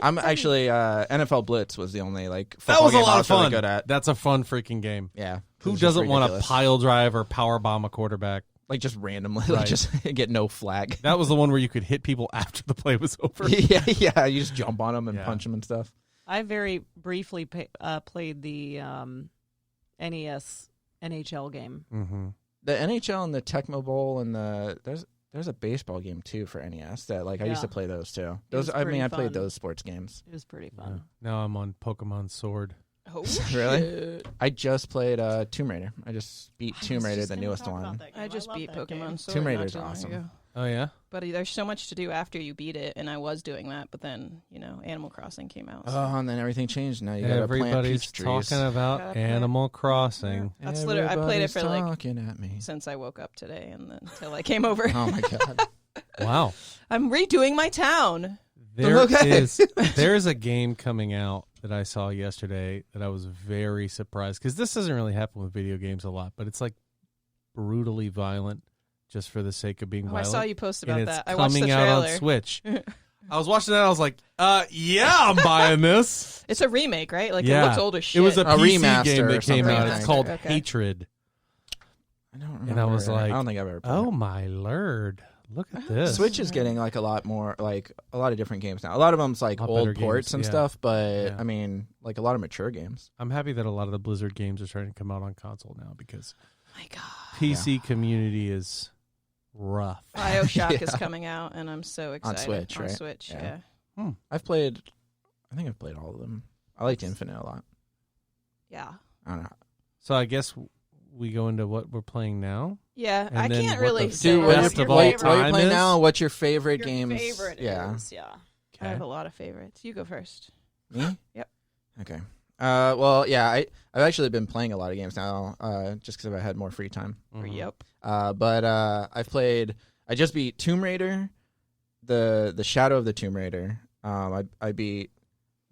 Speaker 2: I'm actually NFL Blitz was the only like
Speaker 3: That
Speaker 2: football
Speaker 3: was a
Speaker 2: game I
Speaker 3: lot of
Speaker 2: was really
Speaker 3: fun.
Speaker 2: good at.
Speaker 3: That's a fun freaking game.
Speaker 2: Yeah,
Speaker 3: Who
Speaker 2: It's just
Speaker 3: doesn't want to
Speaker 2: ridiculous.
Speaker 3: pile drive or power bomb a quarterback?
Speaker 2: like just randomly
Speaker 3: Right.
Speaker 2: like just get no flag?
Speaker 3: That was the one where you could hit people after the play was over.
Speaker 2: yeah, you just jump on them and
Speaker 3: Yeah.
Speaker 2: punch them and stuff.
Speaker 4: I very briefly played the NES NHL game.
Speaker 3: Mm-hmm.
Speaker 2: The NHL and the Tecmo Bowl and there's a baseball game too for NES that like I used to
Speaker 4: Yeah.
Speaker 2: play those too.
Speaker 4: It was
Speaker 2: I
Speaker 4: pretty
Speaker 2: played
Speaker 4: fun.
Speaker 2: those sports games.
Speaker 4: It was pretty fun.
Speaker 3: Now I'm on Pokemon Sword.
Speaker 1: Oh,
Speaker 2: Really?
Speaker 1: shit.
Speaker 2: I just played Tomb Raider. I just beat
Speaker 4: I
Speaker 2: Tomb
Speaker 4: was
Speaker 2: Raider,
Speaker 4: just
Speaker 2: the
Speaker 4: gonna
Speaker 2: newest
Speaker 4: talk about
Speaker 2: one.
Speaker 4: that game.
Speaker 1: I just
Speaker 4: love
Speaker 1: beat
Speaker 4: that game.
Speaker 1: Pokemon Sword.
Speaker 2: Tomb
Speaker 1: not
Speaker 2: Raider's
Speaker 1: too long
Speaker 2: awesome.
Speaker 1: ago.
Speaker 3: Oh, yeah?
Speaker 1: But there's so much to do after you beat it, and I was doing that, but then, Animal Crossing came out. So.
Speaker 2: Oh, and then everything changed. Now you gotta plant
Speaker 3: Everybody's
Speaker 2: peach trees.
Speaker 3: talking about
Speaker 1: Gotta plant-
Speaker 3: Animal Crossing.
Speaker 1: That's literally, I played it for like,
Speaker 2: talking at me.
Speaker 1: since I woke up today, and then until I came over.
Speaker 2: Oh my god.
Speaker 3: Wow.
Speaker 1: I'm redoing my town.
Speaker 3: There's a game coming out that I saw yesterday that I was very surprised because this doesn't really happen with video games a lot, but it's like brutally violent just for the sake of being
Speaker 1: Oh, I
Speaker 3: violent.
Speaker 1: saw you post
Speaker 3: and
Speaker 1: about
Speaker 3: it's
Speaker 1: that. I watched the
Speaker 3: coming out on
Speaker 1: trailer.
Speaker 3: Switch. I was watching that. I was like, yeah, I'm buying this.
Speaker 1: It's a remake, right? Like
Speaker 3: Yeah.
Speaker 1: it looks old as shit.
Speaker 3: It was a PC
Speaker 2: remaster
Speaker 3: game
Speaker 2: or
Speaker 3: that came
Speaker 2: something,
Speaker 3: out.
Speaker 2: I
Speaker 3: It's
Speaker 2: think.
Speaker 3: called
Speaker 1: Okay.
Speaker 3: Hatred.
Speaker 2: I don't remember.
Speaker 3: And I was like,
Speaker 2: I don't think I've ever played
Speaker 3: Oh
Speaker 2: it.
Speaker 3: my lord! Look at this.
Speaker 2: Switch is getting like a lot more, like a lot of different games now. A lot of them's like
Speaker 3: Lot
Speaker 2: old
Speaker 3: better
Speaker 2: ports
Speaker 3: games,
Speaker 2: and
Speaker 3: yeah.
Speaker 2: stuff, but
Speaker 3: Yeah.
Speaker 2: I mean, like a lot of mature games.
Speaker 3: I'm happy that a lot of the Blizzard games are starting to come out on console now because
Speaker 1: my God.
Speaker 3: PC community is rough.
Speaker 1: BioShock is
Speaker 2: Yeah.
Speaker 1: coming out, and I'm so excited.
Speaker 2: Switch, right?
Speaker 1: Switch,
Speaker 2: Yeah.
Speaker 1: yeah.
Speaker 2: I think I've played all of them. I liked Infinite a lot.
Speaker 1: Yeah.
Speaker 2: I don't know.
Speaker 3: So I guess we go into what we're playing now.
Speaker 1: Yeah,
Speaker 3: And
Speaker 1: I
Speaker 3: then
Speaker 1: can't
Speaker 3: what
Speaker 1: really
Speaker 3: the
Speaker 1: say
Speaker 2: Dude,
Speaker 1: what
Speaker 2: what
Speaker 3: best
Speaker 1: your
Speaker 3: of all
Speaker 2: what
Speaker 1: favorite-
Speaker 2: you
Speaker 3: time
Speaker 2: playing
Speaker 3: is?
Speaker 2: now? What's your favorite
Speaker 4: Your
Speaker 2: games?
Speaker 4: favorite
Speaker 2: yeah.
Speaker 4: is, yeah.
Speaker 1: I have a lot of favorites. You go first.
Speaker 2: Me?
Speaker 1: Yep.
Speaker 2: Okay. Well, yeah, I've actually been playing a lot of games now, just because I've had more free time.
Speaker 3: Mhm.
Speaker 1: Yep.
Speaker 2: But I just beat Tomb Raider, the Shadow of the Tomb Raider. I beat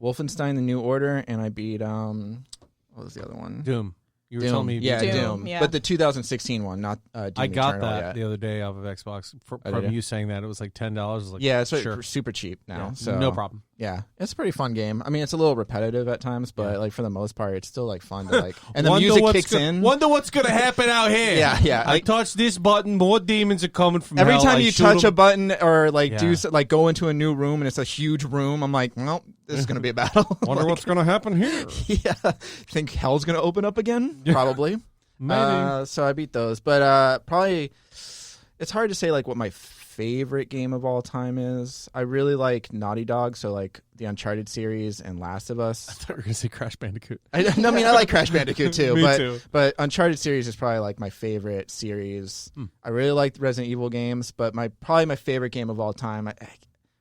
Speaker 2: Wolfenstein: The New Order, and I beat what was the other one?
Speaker 3: Doom. You were telling me.
Speaker 2: Yeah,
Speaker 1: Doom,
Speaker 2: Doom.
Speaker 1: yeah.
Speaker 2: But the 2016 one, not Doom
Speaker 3: I got
Speaker 2: Eternal
Speaker 3: that
Speaker 2: yet.
Speaker 3: the other day off of Xbox
Speaker 2: Oh,
Speaker 3: from
Speaker 2: did you?
Speaker 3: you saying that it was like $10. I was like,
Speaker 2: Yeah, it's like
Speaker 3: sure.
Speaker 2: super cheap now.
Speaker 3: Yeah,
Speaker 2: So
Speaker 3: no problem.
Speaker 2: Yeah, it's a pretty fun game. I mean, it's a little repetitive at times, but
Speaker 3: Yeah.
Speaker 2: like for the most part, it's still like fun to like. And the
Speaker 3: Wonder
Speaker 2: music
Speaker 3: what's
Speaker 2: kicks
Speaker 3: go-
Speaker 2: in.
Speaker 3: Wonder what's gonna happen out here.
Speaker 2: Yeah.
Speaker 3: I touch this button, more demons are coming from
Speaker 2: Every
Speaker 3: hell.
Speaker 2: time
Speaker 3: I
Speaker 2: you
Speaker 3: shoot
Speaker 2: touch a
Speaker 3: 'em.
Speaker 2: button or like
Speaker 3: Yeah.
Speaker 2: like go into a new room and it's a huge room, I'm like, well, this is gonna be a battle.
Speaker 3: Wonder
Speaker 2: Like,
Speaker 3: what's gonna happen here.
Speaker 2: Yeah, think hell's gonna open up again? Probably.
Speaker 3: Maybe.
Speaker 2: So I beat those, but probably it's hard to say like what my favorite game of all time is. I really like Naughty Dog, so like the Uncharted series and Last of
Speaker 3: I
Speaker 2: Us.
Speaker 3: thought you were gonna say Crash Bandicoot.
Speaker 2: I mean, I like Crash Bandicoot too,
Speaker 3: Me
Speaker 2: but
Speaker 3: too.
Speaker 2: but Uncharted series is probably like my favorite series. I really like the Resident Evil games, but probably my favorite game of all time.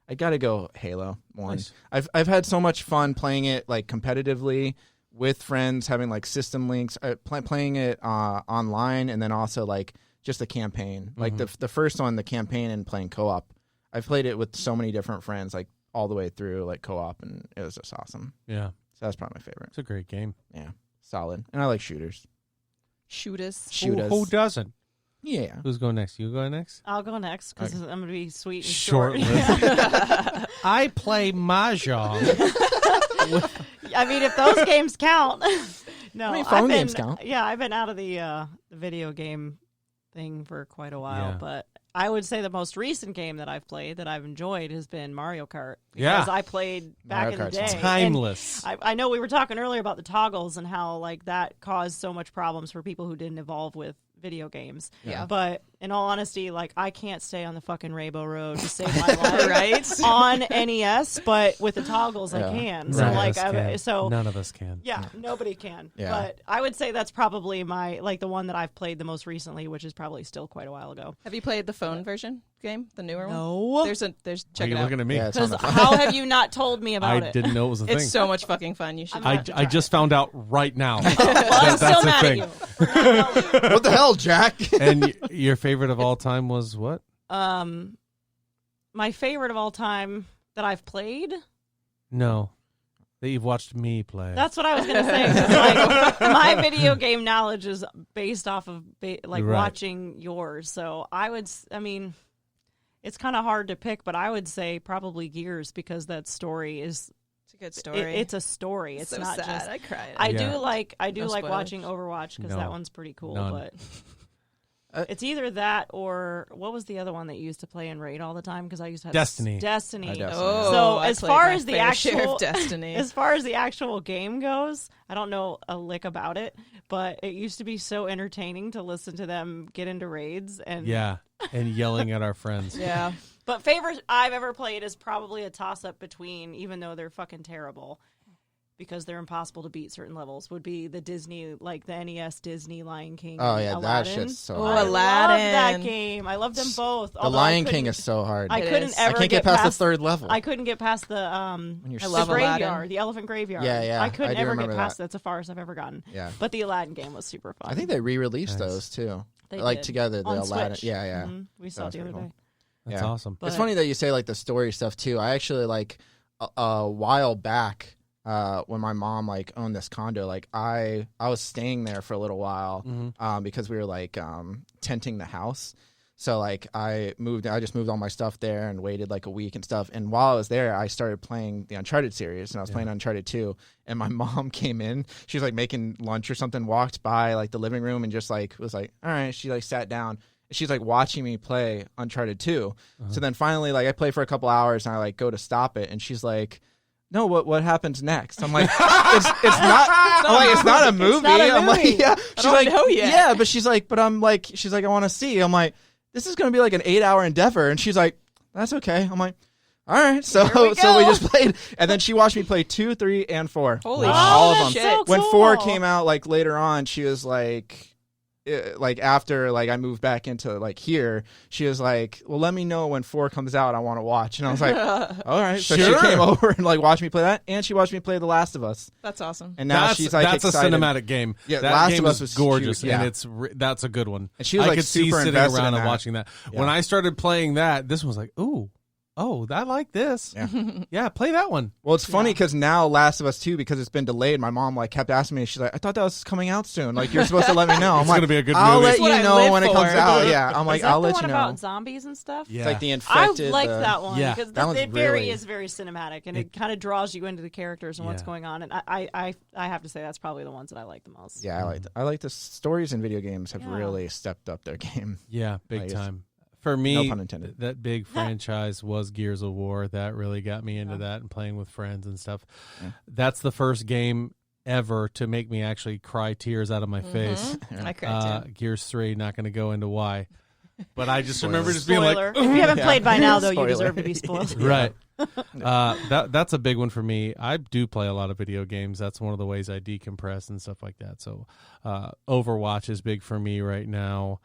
Speaker 2: I gotta go Halo 1.
Speaker 3: Nice.
Speaker 2: I've had so much fun playing it like competitively with friends, having like system links, playing it online, and then also like just the campaign. Like the first one, the campaign, and playing co-op. I've played it with so many different friends, like all the way through like co-op, and it was just awesome.
Speaker 3: Yeah,
Speaker 2: So that's probably my favorite.
Speaker 3: it's a great game.
Speaker 2: Yeah, solid. And I like shooters.
Speaker 1: Shooters.
Speaker 2: Shoot us.
Speaker 3: Who doesn't?
Speaker 2: Yeah.
Speaker 3: Who's going next? You going next?
Speaker 4: I'll go next because I'm going to be sweet and
Speaker 3: Short
Speaker 4: short.
Speaker 3: list. I play Mahjong.
Speaker 4: I mean, if those games count. No,
Speaker 2: I mean, phone games count.
Speaker 4: Yeah, I've been out of the video game thing for quite a while,
Speaker 3: Yeah.
Speaker 4: but I would say the most recent game that I've played that I've enjoyed has been Mario Kart.
Speaker 3: Yeah.
Speaker 4: Because I played back
Speaker 2: Mario
Speaker 4: in the
Speaker 2: Kart's
Speaker 4: day.
Speaker 3: Timeless.
Speaker 4: And I know we were talking earlier about the toggles and how like that caused so much problems for people who didn't evolve with video games.
Speaker 1: Yeah.
Speaker 4: But in all honesty, like I can't stay on the fucking Rainbow Road to save my life
Speaker 1: Right?
Speaker 4: on NES, but with the toggles I
Speaker 2: Yeah.
Speaker 4: can. So
Speaker 2: Right.
Speaker 4: like
Speaker 3: None of us can.
Speaker 4: so
Speaker 3: None of us can.
Speaker 4: yeah, nobody can.
Speaker 2: Yeah.
Speaker 4: But I would say that's probably my like the one that I've played the most recently, which is probably still quite a while ago.
Speaker 1: Have you played the phone version game, the newer one?
Speaker 4: No.
Speaker 1: There's
Speaker 3: Why
Speaker 1: check
Speaker 3: are you
Speaker 1: it out.
Speaker 3: looking at me?
Speaker 2: Yeah, it's on
Speaker 4: Because
Speaker 2: the
Speaker 4: how have you not told me about
Speaker 3: I
Speaker 4: it?
Speaker 3: didn't know it was a thing.
Speaker 1: It's so much fucking fun. You should.
Speaker 4: I'm
Speaker 3: I,
Speaker 4: have to
Speaker 3: I
Speaker 4: try
Speaker 3: just found out right now.
Speaker 4: Well, I'm still
Speaker 3: that's
Speaker 4: mad
Speaker 3: the
Speaker 4: at
Speaker 3: thing.
Speaker 4: you. for not knowing.
Speaker 2: What the hell, Jack?
Speaker 3: And your favorite of all time was what?
Speaker 4: My favorite of all time that I've played.
Speaker 3: No. That you've watched me play.
Speaker 4: That's what I was gonna say. 'Cause, like, my video game knowledge is based off of like
Speaker 3: Right.
Speaker 4: watching yours. So I mean, it's kind of hard to pick, but I would say probably Gears because that story is
Speaker 1: It's a good story.
Speaker 4: it's a story. It's
Speaker 1: so
Speaker 4: not
Speaker 1: sad.
Speaker 4: just.
Speaker 1: I cried.
Speaker 4: I
Speaker 3: Yeah.
Speaker 4: do like
Speaker 1: No
Speaker 4: like
Speaker 1: spoilers.
Speaker 4: watching Overwatch because
Speaker 3: No.
Speaker 4: that one's pretty cool.
Speaker 3: None.
Speaker 4: But
Speaker 2: Uh,
Speaker 4: it's either that or what was the other one that you used to play in Raid all the time? Because I used to have
Speaker 3: Destiny.
Speaker 4: Destiny.
Speaker 2: Destiny.
Speaker 1: Oh,
Speaker 4: So
Speaker 1: I
Speaker 4: as
Speaker 1: played
Speaker 4: far
Speaker 1: my
Speaker 4: as the
Speaker 1: fair share
Speaker 4: actual-
Speaker 1: of Destiny,
Speaker 4: As far as the actual game goes, I don't know a lick about it, but it used to be so entertaining to listen to them get into raids and
Speaker 3: Yeah. And yelling at our friends.
Speaker 1: yeah,
Speaker 4: But favorite I've ever played is probably a toss up between, even though they're fucking terrible, because they're impossible to beat certain levels, would be the Disney, like the NES Disney Lion King.
Speaker 2: Oh,
Speaker 4: and
Speaker 2: yeah, that
Speaker 4: Aladdin.
Speaker 2: shit's so
Speaker 1: Oh,
Speaker 2: hard.
Speaker 4: I love
Speaker 1: Aladdin.
Speaker 4: that game. I love them both.
Speaker 2: The
Speaker 4: although I
Speaker 2: Lion King
Speaker 4: couldn't-
Speaker 2: is so hard.
Speaker 4: I
Speaker 1: It
Speaker 4: couldn't
Speaker 1: is.
Speaker 4: ever
Speaker 2: I can't get past the third level.
Speaker 4: I couldn't get past the
Speaker 2: you're
Speaker 4: the
Speaker 1: love
Speaker 4: graveyard,
Speaker 1: Aladdin.
Speaker 4: the elephant graveyard.
Speaker 2: Yeah, yeah,
Speaker 4: I couldn't
Speaker 2: I do
Speaker 4: ever get
Speaker 2: remember
Speaker 4: past
Speaker 2: that.
Speaker 4: that. That's the farthest I've ever gotten.
Speaker 2: Yeah.
Speaker 4: But the Aladdin game was super fun.
Speaker 2: I think they re-released
Speaker 3: Nice.
Speaker 2: those too.
Speaker 4: They
Speaker 2: like
Speaker 4: did.
Speaker 2: together, the
Speaker 4: On
Speaker 2: Aladdin.
Speaker 4: Switch.
Speaker 2: Yeah, yeah.
Speaker 4: Mhm. We saw
Speaker 2: was
Speaker 4: it the other
Speaker 2: pretty
Speaker 4: day.
Speaker 3: That's
Speaker 2: Yeah.
Speaker 3: awesome.
Speaker 4: But
Speaker 2: It's funny that you say like the story stuff too. I actually like a while back when my mom like owned this condo, like I was staying there for a little while because we were like tenting the house. So like I just moved all my stuff there and waited like a week and stuff. And while I was there, I started playing the Uncharted series and I was playing Uncharted 2. And my mom came in. She was like making lunch or something, walked by like the living room and just like was like, all right. She like sat down. She's like watching me play Uncharted 2. So then finally like I play for a couple hours and I like go to stop it and she's like, no, what happens next? I'm like, it's not. I'm like, it's not a movie.
Speaker 4: not a
Speaker 2: I'm like,
Speaker 4: movie.
Speaker 2: yeah. She's like,
Speaker 1: know yet.
Speaker 2: yeah, but she's like, I want to see. I'm like, this is gonna be like an 8-hour endeavor, and she's like, that's okay. I'm like, all right. So
Speaker 4: Here we
Speaker 2: so we
Speaker 4: go.
Speaker 2: just played, and then she watched me play 2, 3, and 4.
Speaker 1: Holy
Speaker 3: Wow.
Speaker 2: all of
Speaker 4: that's
Speaker 2: them.
Speaker 4: so
Speaker 2: When
Speaker 4: cool.
Speaker 2: 4 came out, like later on, she was like after like I moved back into like here, she was like, well, let me know when 4 comes out. I want to watch. And I was like, all right. So
Speaker 3: Sure.
Speaker 2: she came over and like watched me play that, and she watched me play The Last of Us.
Speaker 1: that's awesome.
Speaker 2: And now she's like
Speaker 3: that's
Speaker 2: excited.
Speaker 3: a cinematic game.
Speaker 2: Yeah,
Speaker 3: that
Speaker 2: Last
Speaker 3: game
Speaker 2: of Us
Speaker 3: is
Speaker 2: was
Speaker 3: gorgeous,
Speaker 2: huge, yeah.
Speaker 3: and that's a good one.
Speaker 2: And she was
Speaker 3: I
Speaker 2: like
Speaker 3: could see
Speaker 2: super
Speaker 3: sitting
Speaker 2: invested
Speaker 3: around
Speaker 2: in
Speaker 3: and
Speaker 2: that.
Speaker 3: watching that.
Speaker 2: Yeah.
Speaker 3: When I started playing that, this one was like, ooh, oh, I like this.
Speaker 2: Yeah.
Speaker 3: Yeah, play that one.
Speaker 2: Well, it's funny because now Last of Us 2, because it's been delayed, my mom like kept asking me. She's like, I thought that was coming out soon. Like you're supposed to let me know. I'm
Speaker 3: It's
Speaker 2: like,
Speaker 3: gonna be a good
Speaker 2: I'll
Speaker 3: movie.
Speaker 2: let
Speaker 1: That's what
Speaker 2: you
Speaker 1: I
Speaker 2: know
Speaker 1: live
Speaker 2: when it comes
Speaker 1: for.
Speaker 2: out. Yeah, I'm like,
Speaker 4: Is that
Speaker 2: I'll
Speaker 4: the
Speaker 2: let
Speaker 4: one
Speaker 2: you know.
Speaker 4: about zombies and stuff?
Speaker 3: Yeah.
Speaker 2: It's like the
Speaker 4: I
Speaker 2: infected.
Speaker 4: like that one
Speaker 3: Yeah.
Speaker 4: because
Speaker 2: That one's
Speaker 4: it
Speaker 2: really-
Speaker 4: is very cinematic and it kind of draws you into the characters and what's
Speaker 3: Yeah.
Speaker 4: going on. And I have to say that's probably the ones that I like the most.
Speaker 2: Yeah, I like the stories in video games have
Speaker 4: Yeah.
Speaker 2: really stepped up their game.
Speaker 3: Yeah, big
Speaker 2: Like,
Speaker 3: time. For me,
Speaker 2: no pun intended.
Speaker 3: that big franchise was Gears of War. That really got me into that and playing with friends and stuff.
Speaker 2: Yeah.
Speaker 3: That's the first game ever to make me actually cry tears out of my face.
Speaker 1: I cried too.
Speaker 3: Gears 3, not going to go into why. But I just remember just being
Speaker 4: Spoiler.
Speaker 3: like,
Speaker 4: If you haven't
Speaker 2: Yeah.
Speaker 4: played by now, though, you
Speaker 2: Spoiler.
Speaker 4: deserve to be spoiled.
Speaker 3: right. That's a big one for me. I do play a lot of video games. That's one of the ways I decompress and stuff like that. So Overwatch is big for me right now.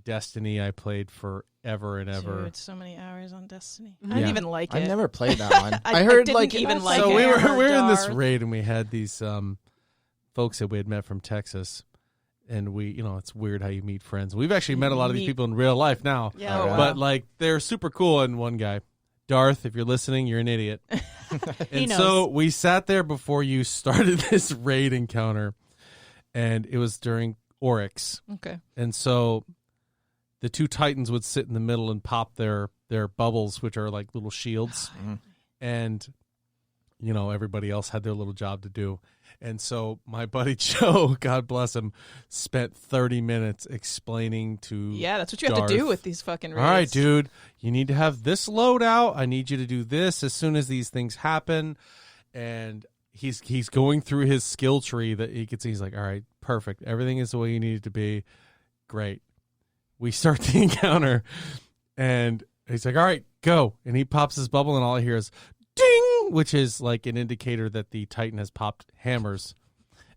Speaker 3: Destiny I played forever and ever.
Speaker 1: Dude, so many hours on Destiny. I
Speaker 3: Yeah.
Speaker 1: didn't even like it.
Speaker 2: I've never played that one.
Speaker 1: I
Speaker 2: heard
Speaker 1: didn't
Speaker 2: like
Speaker 1: even like
Speaker 3: So
Speaker 1: it.
Speaker 3: we were
Speaker 4: Hammer,
Speaker 3: in this
Speaker 4: Darth.
Speaker 3: raid and we had these folks that we had met from Texas, and we, it's weird how you meet friends. We've actually met a lot of these people in real life now,
Speaker 4: Yeah,
Speaker 2: Oh, wow.
Speaker 3: but like they're super cool. And one guy, Darth, if you're listening, you're an idiot.
Speaker 4: He
Speaker 3: And
Speaker 4: knows.
Speaker 3: so we sat there before you started this raid encounter, and it was during Oryx.
Speaker 1: Okay.
Speaker 3: And so the two Titans would sit in the middle and pop their bubbles, which are like little shields. And, everybody else had their little job to do. And so my buddy Joe, God bless him, spent 30 minutes explaining to
Speaker 1: Yeah, that's what you have to do with these fucking raids.
Speaker 3: All right, dude, you need to have this loadout. I need you to do this as soon as these things happen. And he's going through his skill tree that he could see. He's like, all right, perfect. Everything is the way you need it to be. Great. We start the encounter, and he's like, all right, go. And he pops his bubble, and all I hear is ding, which is like an indicator that the Titan has popped hammers.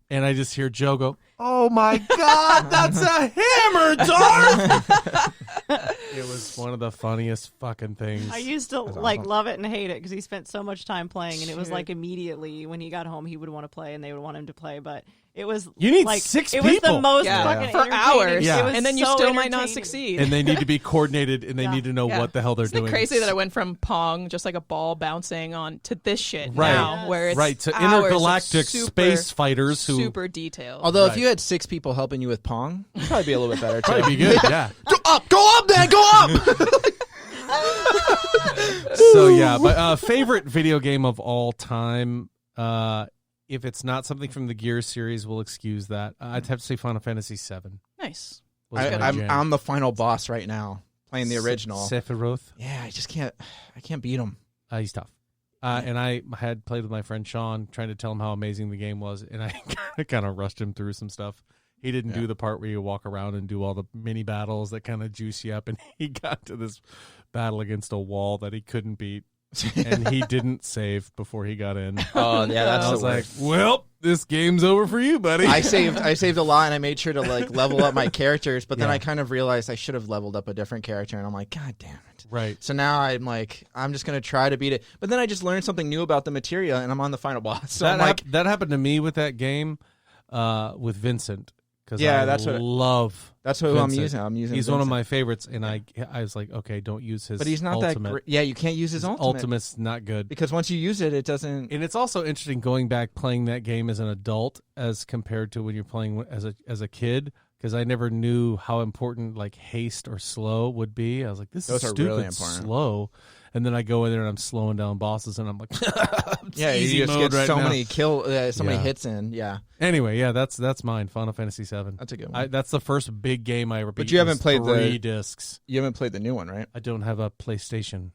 Speaker 3: And I just hear Joe go, oh, my God, that's a hammer, Darth! It was one of the funniest fucking things.
Speaker 4: I used to love it and hate it because he spent so much time playing, and it was like immediately when he got home he would want to play and they would want him to play, but it was
Speaker 3: you need
Speaker 4: like
Speaker 3: 6
Speaker 4: it
Speaker 3: people.
Speaker 4: was the most
Speaker 1: Yeah.
Speaker 4: fucking
Speaker 1: For
Speaker 4: entertaining.
Speaker 1: hours,
Speaker 3: Yeah.
Speaker 4: It was
Speaker 1: and then you
Speaker 4: so
Speaker 1: still might not
Speaker 4: entertaining.
Speaker 1: succeed.
Speaker 3: And they need to be coordinated, and they
Speaker 4: Yeah.
Speaker 3: need to know
Speaker 1: Yeah.
Speaker 3: what the hell they're
Speaker 1: Isn't
Speaker 3: doing.
Speaker 1: it crazy that I went from Pong, just like a ball bouncing on, to this shit
Speaker 3: Right.
Speaker 1: now,
Speaker 4: Yes.
Speaker 1: where it's
Speaker 3: Right, to
Speaker 1: hours of
Speaker 3: intergalactic
Speaker 1: super,
Speaker 3: space fighters who
Speaker 1: super detailed.
Speaker 2: Although if
Speaker 3: Right.
Speaker 2: you had 6 people helping you with Pong, it'd probably be a little bit better too.
Speaker 3: probably be good. Yeah.
Speaker 2: Go up, man, go up.
Speaker 3: So yeah, but favorite video game of all time. If it's not something from the Gears series, we'll excuse that. I'd have to say Final Fantasy VII.
Speaker 1: Nice.
Speaker 3: was my
Speaker 2: I'm
Speaker 3: jam.
Speaker 2: on the final boss right now, playing the original.
Speaker 3: Sephiroth.
Speaker 2: Yeah, I just can't beat him.
Speaker 3: He's tough. And I had played with my friend Sean, trying to tell him how amazing the game was, and I kind of rushed him through some stuff. He didn't do the part where you walk around and do all the mini battles that kind of juice you up, and he got to this battle against a wall that he couldn't beat, and he didn't save before he got in.
Speaker 2: Oh yeah, that's
Speaker 3: I
Speaker 2: the
Speaker 3: was like,
Speaker 2: worst.
Speaker 3: well, this game's over for you, buddy.
Speaker 2: I saved a lot, and I made sure to level up my characters. But then
Speaker 3: Yeah.
Speaker 2: I kind of realized I should have leveled up a different character, and I'm like, God damn it!
Speaker 3: Right.
Speaker 2: So now I'm just gonna try to beat it. But then I just learned something new about the materia, and I'm on the final boss. So I'm like,
Speaker 3: That happened to me with that game, with Vincent. Because
Speaker 2: that's what
Speaker 3: love.
Speaker 2: that's what
Speaker 3: Vincent.
Speaker 2: I'm using.
Speaker 3: He's one of
Speaker 2: Vincent.
Speaker 3: my favorites, and I was like, okay, don't use his.
Speaker 2: But he's not
Speaker 3: ultimate.
Speaker 2: that great. Yeah, you can't use his ultimate.
Speaker 3: Ultimate's not good.
Speaker 2: Because once you use it, it doesn't.
Speaker 3: And it's also interesting going back playing that game as an adult as compared to when you're playing as a kid, because I never knew how important like haste or slow would be. I was like, this
Speaker 2: Those
Speaker 3: is
Speaker 2: are
Speaker 3: stupid
Speaker 2: really important.
Speaker 3: slow. And then I go in there and I'm slowing down bosses, and I'm like, it's
Speaker 2: Yeah,
Speaker 3: easy
Speaker 2: you just
Speaker 3: mode
Speaker 2: get
Speaker 3: right
Speaker 2: so
Speaker 3: now.
Speaker 2: many so many
Speaker 3: Yeah.
Speaker 2: hits in. Yeah,
Speaker 3: Anyway, yeah, that's mine. Final Fantasy VII.
Speaker 2: that's a good one.
Speaker 3: That's the first big game I ever beat.
Speaker 2: But you haven't
Speaker 3: was
Speaker 2: played the-
Speaker 3: 3 discs.
Speaker 2: You haven't played the new one, right?
Speaker 3: I don't have a PlayStation.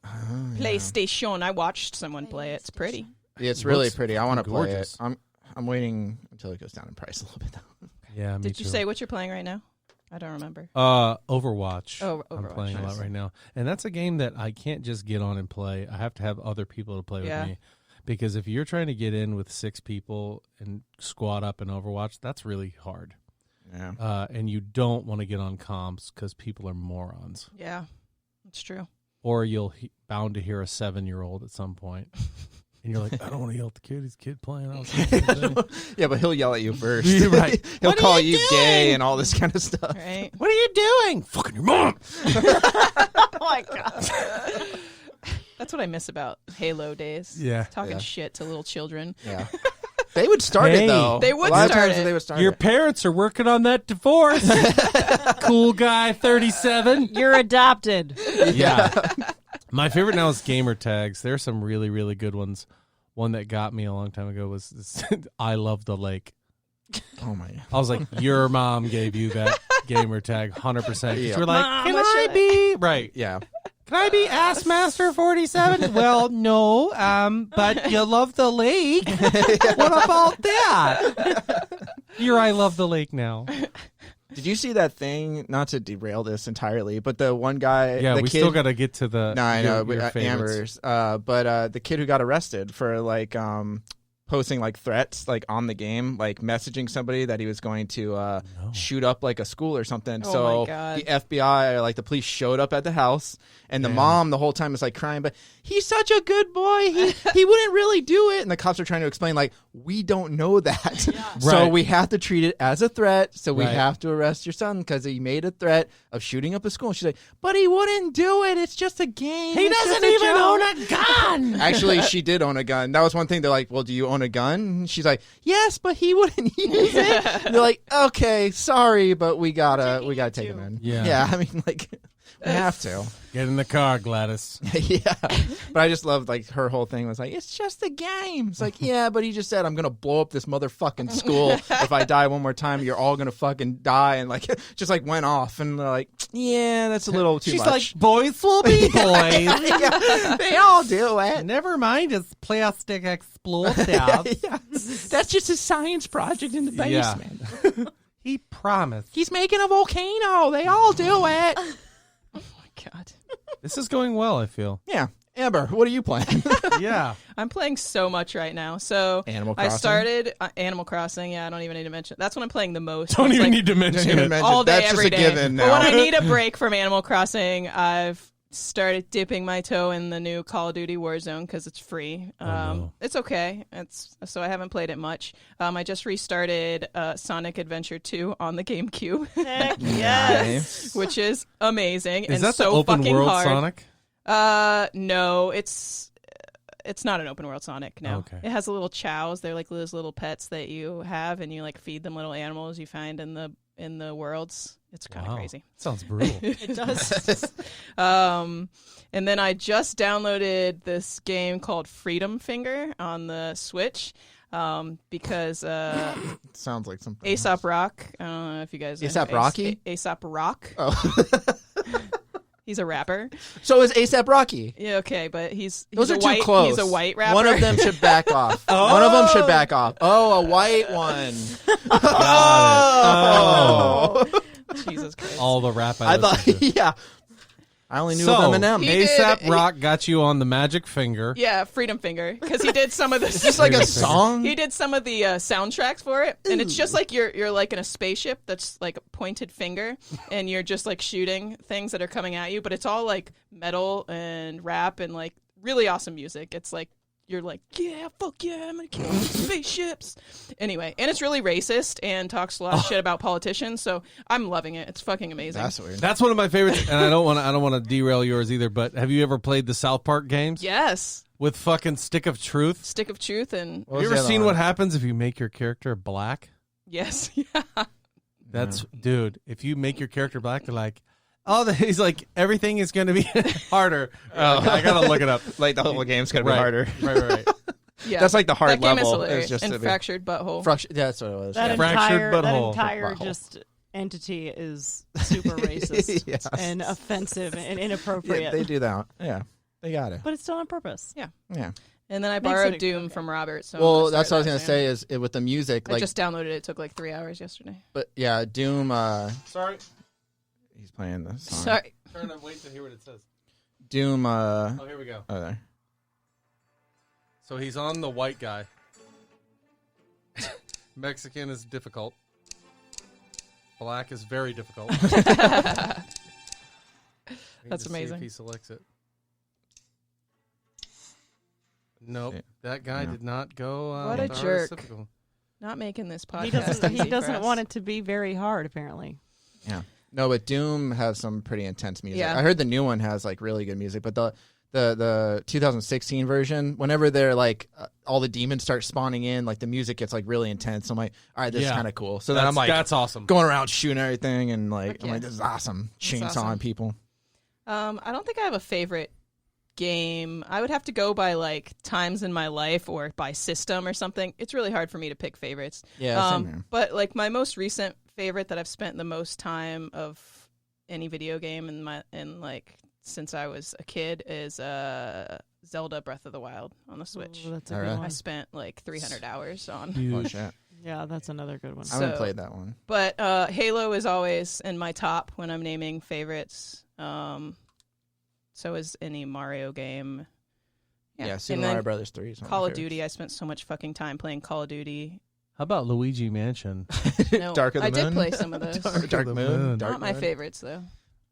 Speaker 1: PlayStation. I watched someone play it. It's pretty.
Speaker 2: Yeah, it's really
Speaker 3: looks
Speaker 2: pretty. I want to play it.
Speaker 3: gorgeous.
Speaker 2: I'm waiting until it goes down in price a little bit. Though.
Speaker 3: Yeah, me
Speaker 1: Did you
Speaker 3: too.
Speaker 1: say what you're playing right now? I don't remember.
Speaker 3: Overwatch.
Speaker 1: Oh,
Speaker 3: I'm
Speaker 1: Overwatch,
Speaker 3: playing a lot
Speaker 1: nice.
Speaker 3: right now, and that's a game that I can't just get on and play. I have to have other people to play
Speaker 1: Yeah.
Speaker 3: with me, because if you're trying to get in with 6 people and squad up in Overwatch, that's really hard.
Speaker 2: Yeah.
Speaker 3: And you don't want to get on comms because people are morons,
Speaker 1: Yeah, it's true.
Speaker 3: or you'll bound to hear a 7-year-old at some point. And you're like, I don't want to yell at the kid. He's kid playing. I was like,
Speaker 2: Yeah, but he'll yell at you first.
Speaker 3: Right.
Speaker 2: He'll
Speaker 3: What are
Speaker 2: call
Speaker 3: you
Speaker 2: you gay and all this kind of stuff.
Speaker 1: Right?
Speaker 3: what are you doing? Fucking your mom.
Speaker 4: Oh my god.
Speaker 1: That's what I miss about Halo days.
Speaker 3: Yeah.
Speaker 1: Talking
Speaker 2: Yeah.
Speaker 1: shit to little children.
Speaker 2: Yeah. They would start
Speaker 3: Hey.
Speaker 2: it though.
Speaker 1: They would
Speaker 2: a lot of
Speaker 1: start
Speaker 2: times
Speaker 1: it.
Speaker 2: They would start
Speaker 3: Your
Speaker 2: it.
Speaker 3: parents are working on that divorce. Cool guy 37.
Speaker 4: You're adopted.
Speaker 3: Yeah. My favorite now is gamer tags. There's some really, really good ones. One that got me a long time ago was this, I love the lake.
Speaker 2: Oh my.
Speaker 3: I was like, your mom gave you that gamer tag 100%.
Speaker 2: Yeah.
Speaker 3: You were like,
Speaker 1: Mom,
Speaker 3: can
Speaker 1: what
Speaker 3: I
Speaker 1: should I-"
Speaker 3: be? Right.
Speaker 2: Yeah.
Speaker 3: Can I be Assmaster 47? Well, no, but you love the lake. What about that? You're I love the lake now.
Speaker 2: Did you see that thing? Not to derail this entirely, but the one guy.
Speaker 3: Yeah,
Speaker 2: the
Speaker 3: we
Speaker 2: kid,
Speaker 3: still got to get to the
Speaker 2: No, I know,
Speaker 3: your favorites.
Speaker 2: Amber's. But the kid who got arrested for posting like threats like on the game, like messaging somebody that he was going to shoot up like a school or something.
Speaker 1: Oh
Speaker 2: So
Speaker 1: my God.
Speaker 2: the FBI or like the police showed up at the house, and the
Speaker 3: Damn.
Speaker 2: mom the whole time was like crying, but he's such a good boy. He wouldn't really do it. And the cops are trying to explain like, we don't know that. So
Speaker 3: Right.
Speaker 2: we have to treat it as a threat. So we
Speaker 3: Right.
Speaker 2: have to arrest your son because he made a threat of shooting up a school. And she's like, but he wouldn't do it. It's just a game.
Speaker 3: He
Speaker 2: It's
Speaker 3: doesn't
Speaker 2: just a
Speaker 3: even
Speaker 2: joke."
Speaker 3: own a gun.
Speaker 5: gun.
Speaker 2: Actually, she did own a gun. That was one thing. They're like, well, do you own a gun? And she's like, yes, but he wouldn't use it. And they're like, okay, sorry, but we gotta take him in.
Speaker 3: Yeah.
Speaker 2: I mean, like, we have to.
Speaker 3: Get in the car, Gladys.
Speaker 2: Yeah, but I just loved like her whole thing was like, it's just a game. It's like, yeah, but he just said I'm gonna blow up this motherfucking school if I die one more time. You're all gonna fucking die, and like just like went off, and they're like, yeah, that's a little too
Speaker 5: She's
Speaker 2: much.
Speaker 5: like, boys will be boys.
Speaker 2: Yeah, they all do it.
Speaker 5: Never mind, it's plastic explosive.
Speaker 2: Yeah, that's just a science project in the
Speaker 3: Yeah.
Speaker 2: basement.
Speaker 5: He promised.
Speaker 2: He's making a volcano. They all do it.
Speaker 1: God.
Speaker 3: This is going well, I feel.
Speaker 2: Yeah, Amber, what are you playing?
Speaker 3: Yeah.
Speaker 1: I'm playing so much right now. So
Speaker 2: Animal
Speaker 1: I
Speaker 2: Crossing?
Speaker 1: started Animal Crossing. Yeah, I don't even need to mention. That's what I'm playing the most.
Speaker 3: Don't
Speaker 1: It's
Speaker 3: even
Speaker 1: like
Speaker 3: need to mention it.
Speaker 1: all day,
Speaker 2: That's
Speaker 1: every
Speaker 2: just a
Speaker 1: day.
Speaker 2: given
Speaker 1: But
Speaker 2: now.
Speaker 1: when I need a break from Animal Crossing, I've started dipping my toe in the new Call of Duty Warzone because it's free.
Speaker 3: no.
Speaker 1: It's okay. So I haven't played it much. I just restarted Sonic Adventure 2 on the GameCube,
Speaker 4: Heck yes.
Speaker 2: Nice.
Speaker 1: which is amazing
Speaker 3: Is
Speaker 1: and
Speaker 3: that
Speaker 1: so
Speaker 3: the open
Speaker 1: fucking
Speaker 3: world
Speaker 1: hard.
Speaker 3: Sonic?
Speaker 1: No, it's not an open world Sonic. No,
Speaker 3: Okay.
Speaker 1: It has little chows. They're like those little pets that you have, and you like feed them little animals you find in the worlds. It's kind of
Speaker 3: Wow.
Speaker 1: crazy.
Speaker 3: Sounds brutal.
Speaker 4: It does.
Speaker 1: And then I just downloaded this game called Freedom Finger on the Switch because
Speaker 2: Sounds like something.
Speaker 1: Aesop Rock. I don't know if you guys know
Speaker 2: A$AP
Speaker 1: who
Speaker 2: Rocky?
Speaker 1: Aesop Rock.
Speaker 2: Oh.
Speaker 1: He's a rapper.
Speaker 2: So is ASAP Rocky.
Speaker 1: Yeah, okay, but he's
Speaker 2: Those
Speaker 1: a
Speaker 2: are too
Speaker 1: white,
Speaker 2: close.
Speaker 1: He's a white rapper.
Speaker 2: One of them should back off. One of them should back off. Oh, a white one.
Speaker 3: Got
Speaker 2: Oh.
Speaker 1: Jesus Christ.
Speaker 3: All the rap
Speaker 2: I
Speaker 3: listened
Speaker 2: thought,
Speaker 3: to.
Speaker 2: yeah. I only knew
Speaker 3: So,
Speaker 2: of Eminem.
Speaker 1: He
Speaker 3: ASAP
Speaker 1: did-
Speaker 3: Rock got you on the magic finger.
Speaker 1: Yeah, Freedom Finger, because he did some of
Speaker 2: Is
Speaker 1: the
Speaker 2: this like a
Speaker 3: Freedom
Speaker 2: song?
Speaker 1: he did some of the soundtracks for it, and it's just like you're like in a spaceship that's like a pointed finger, and you're just like shooting things that are coming at you, but it's all like metal and rap and like really awesome music. It's like you're like, yeah, fuck yeah, I'm gonna kill all these spaceships. Anyway, and it's really racist and talks a lot of shit about politicians, so I'm loving it. It's fucking amazing.
Speaker 2: That's weird.
Speaker 3: That's one of my favorites, and I don't want to derail yours either. But have you ever played the South Park games
Speaker 1: Yes.
Speaker 3: with fucking Stick of Truth?
Speaker 1: Stick of Truth and
Speaker 2: What
Speaker 3: Have you
Speaker 2: was
Speaker 3: ever
Speaker 2: the
Speaker 3: seen
Speaker 2: other
Speaker 3: what
Speaker 2: one?
Speaker 3: happens if you make your character black?
Speaker 1: yes. Yeah.
Speaker 3: That's dude. If you make your character black, they're like, oh, he's like everything is going to be harder. I gotta look it up.
Speaker 2: Like the whole game's gonna be
Speaker 3: Right.
Speaker 2: harder.
Speaker 3: Right.
Speaker 1: Yeah.
Speaker 2: That's like the hard
Speaker 1: that game
Speaker 2: level.
Speaker 1: Is hilarious.
Speaker 2: It's just
Speaker 1: and
Speaker 2: a bit-
Speaker 1: Fractured Butthole.
Speaker 2: Yeah, that's what it was.
Speaker 4: That
Speaker 2: yeah.
Speaker 3: Fractured
Speaker 4: entire
Speaker 3: butthole.
Speaker 2: Butthole.
Speaker 4: just entity is super racist
Speaker 2: Yes.
Speaker 4: and offensive and
Speaker 2: Yeah,
Speaker 4: inappropriate.
Speaker 2: they do that. Yeah, they got it.
Speaker 4: But it's still on purpose.
Speaker 2: Yeah.
Speaker 1: And then I
Speaker 4: Makes
Speaker 1: borrowed
Speaker 4: it-
Speaker 1: Doom
Speaker 4: okay.
Speaker 1: from Robert. So
Speaker 2: Well,
Speaker 1: I'm
Speaker 2: that's what I was
Speaker 1: gonna
Speaker 2: gonna
Speaker 1: start
Speaker 2: say
Speaker 1: that
Speaker 2: is with the music,
Speaker 1: soon. I
Speaker 2: like,
Speaker 1: just downloaded it. It took like 3 hours yesterday.
Speaker 2: but yeah, Doom.
Speaker 3: Sorry.
Speaker 2: He's playing this song.
Speaker 1: Sorry.
Speaker 3: Turn and wait to hear what it says.
Speaker 2: Doom.
Speaker 3: Oh, here we go.
Speaker 2: Oh, there.
Speaker 3: So he's on the white guy. Mexican is difficult. Black is very difficult. Wait
Speaker 1: That's
Speaker 3: to see
Speaker 1: amazing.
Speaker 3: if he selects it. Nope,
Speaker 2: Yeah.
Speaker 3: that guy
Speaker 2: No.
Speaker 3: did not go.
Speaker 1: What a
Speaker 3: with our
Speaker 1: jerk.
Speaker 3: reciprocal.
Speaker 1: Not making this podcast.
Speaker 4: He doesn't.
Speaker 1: easy
Speaker 4: He
Speaker 1: for
Speaker 4: doesn't
Speaker 1: us.
Speaker 4: want it to be very hard. Apparently.
Speaker 2: Yeah. No, but Doom has some pretty intense music.
Speaker 1: Yeah.
Speaker 2: I heard the new one has like really good music, but the 2016 version, whenever they're like all the demons start spawning in, like the music gets like really intense. I'm like, all right, this is
Speaker 3: Yeah.
Speaker 2: kind of cool. So then I'm like
Speaker 3: that's awesome.
Speaker 2: going around shooting everything and like
Speaker 1: Heck
Speaker 2: I'm
Speaker 1: yeah.
Speaker 2: like, this is awesome.
Speaker 1: That's
Speaker 2: Chainsawing
Speaker 1: awesome.
Speaker 2: people.
Speaker 1: I don't think I have a favorite game. I would have to go by like times in my life or by system or something. It's really hard for me to pick favorites.
Speaker 2: Yeah, same here.
Speaker 1: But like my most recent favorite that I've spent the most time of any video game in like since I was a kid is Zelda Breath of the Wild on the Switch.
Speaker 4: Ooh, that's a
Speaker 2: All
Speaker 4: good
Speaker 2: right.
Speaker 1: I
Speaker 4: one.
Speaker 1: spent like 300 hours on.
Speaker 2: Oh
Speaker 3: Huge.
Speaker 2: shit.
Speaker 4: Yeah, that's another good one.
Speaker 2: I haven't
Speaker 1: So-
Speaker 2: played that one.
Speaker 1: But Halo is always in my top when I'm naming favorites. So is any Mario game.
Speaker 2: Yeah, Super
Speaker 1: And then
Speaker 2: Mario Brothers 3 is one of
Speaker 1: Call
Speaker 2: my
Speaker 1: of Duty. I spent so much fucking time playing Call of Duty.
Speaker 3: How about Luigi Mansion?
Speaker 2: favorites.
Speaker 1: No,
Speaker 2: Dark of the
Speaker 1: I
Speaker 2: Moon.
Speaker 1: did play some of those.
Speaker 2: Dark
Speaker 3: of the
Speaker 2: Moon.
Speaker 3: Moon.
Speaker 2: Dark
Speaker 1: Not my
Speaker 2: Moon.
Speaker 1: favorites though.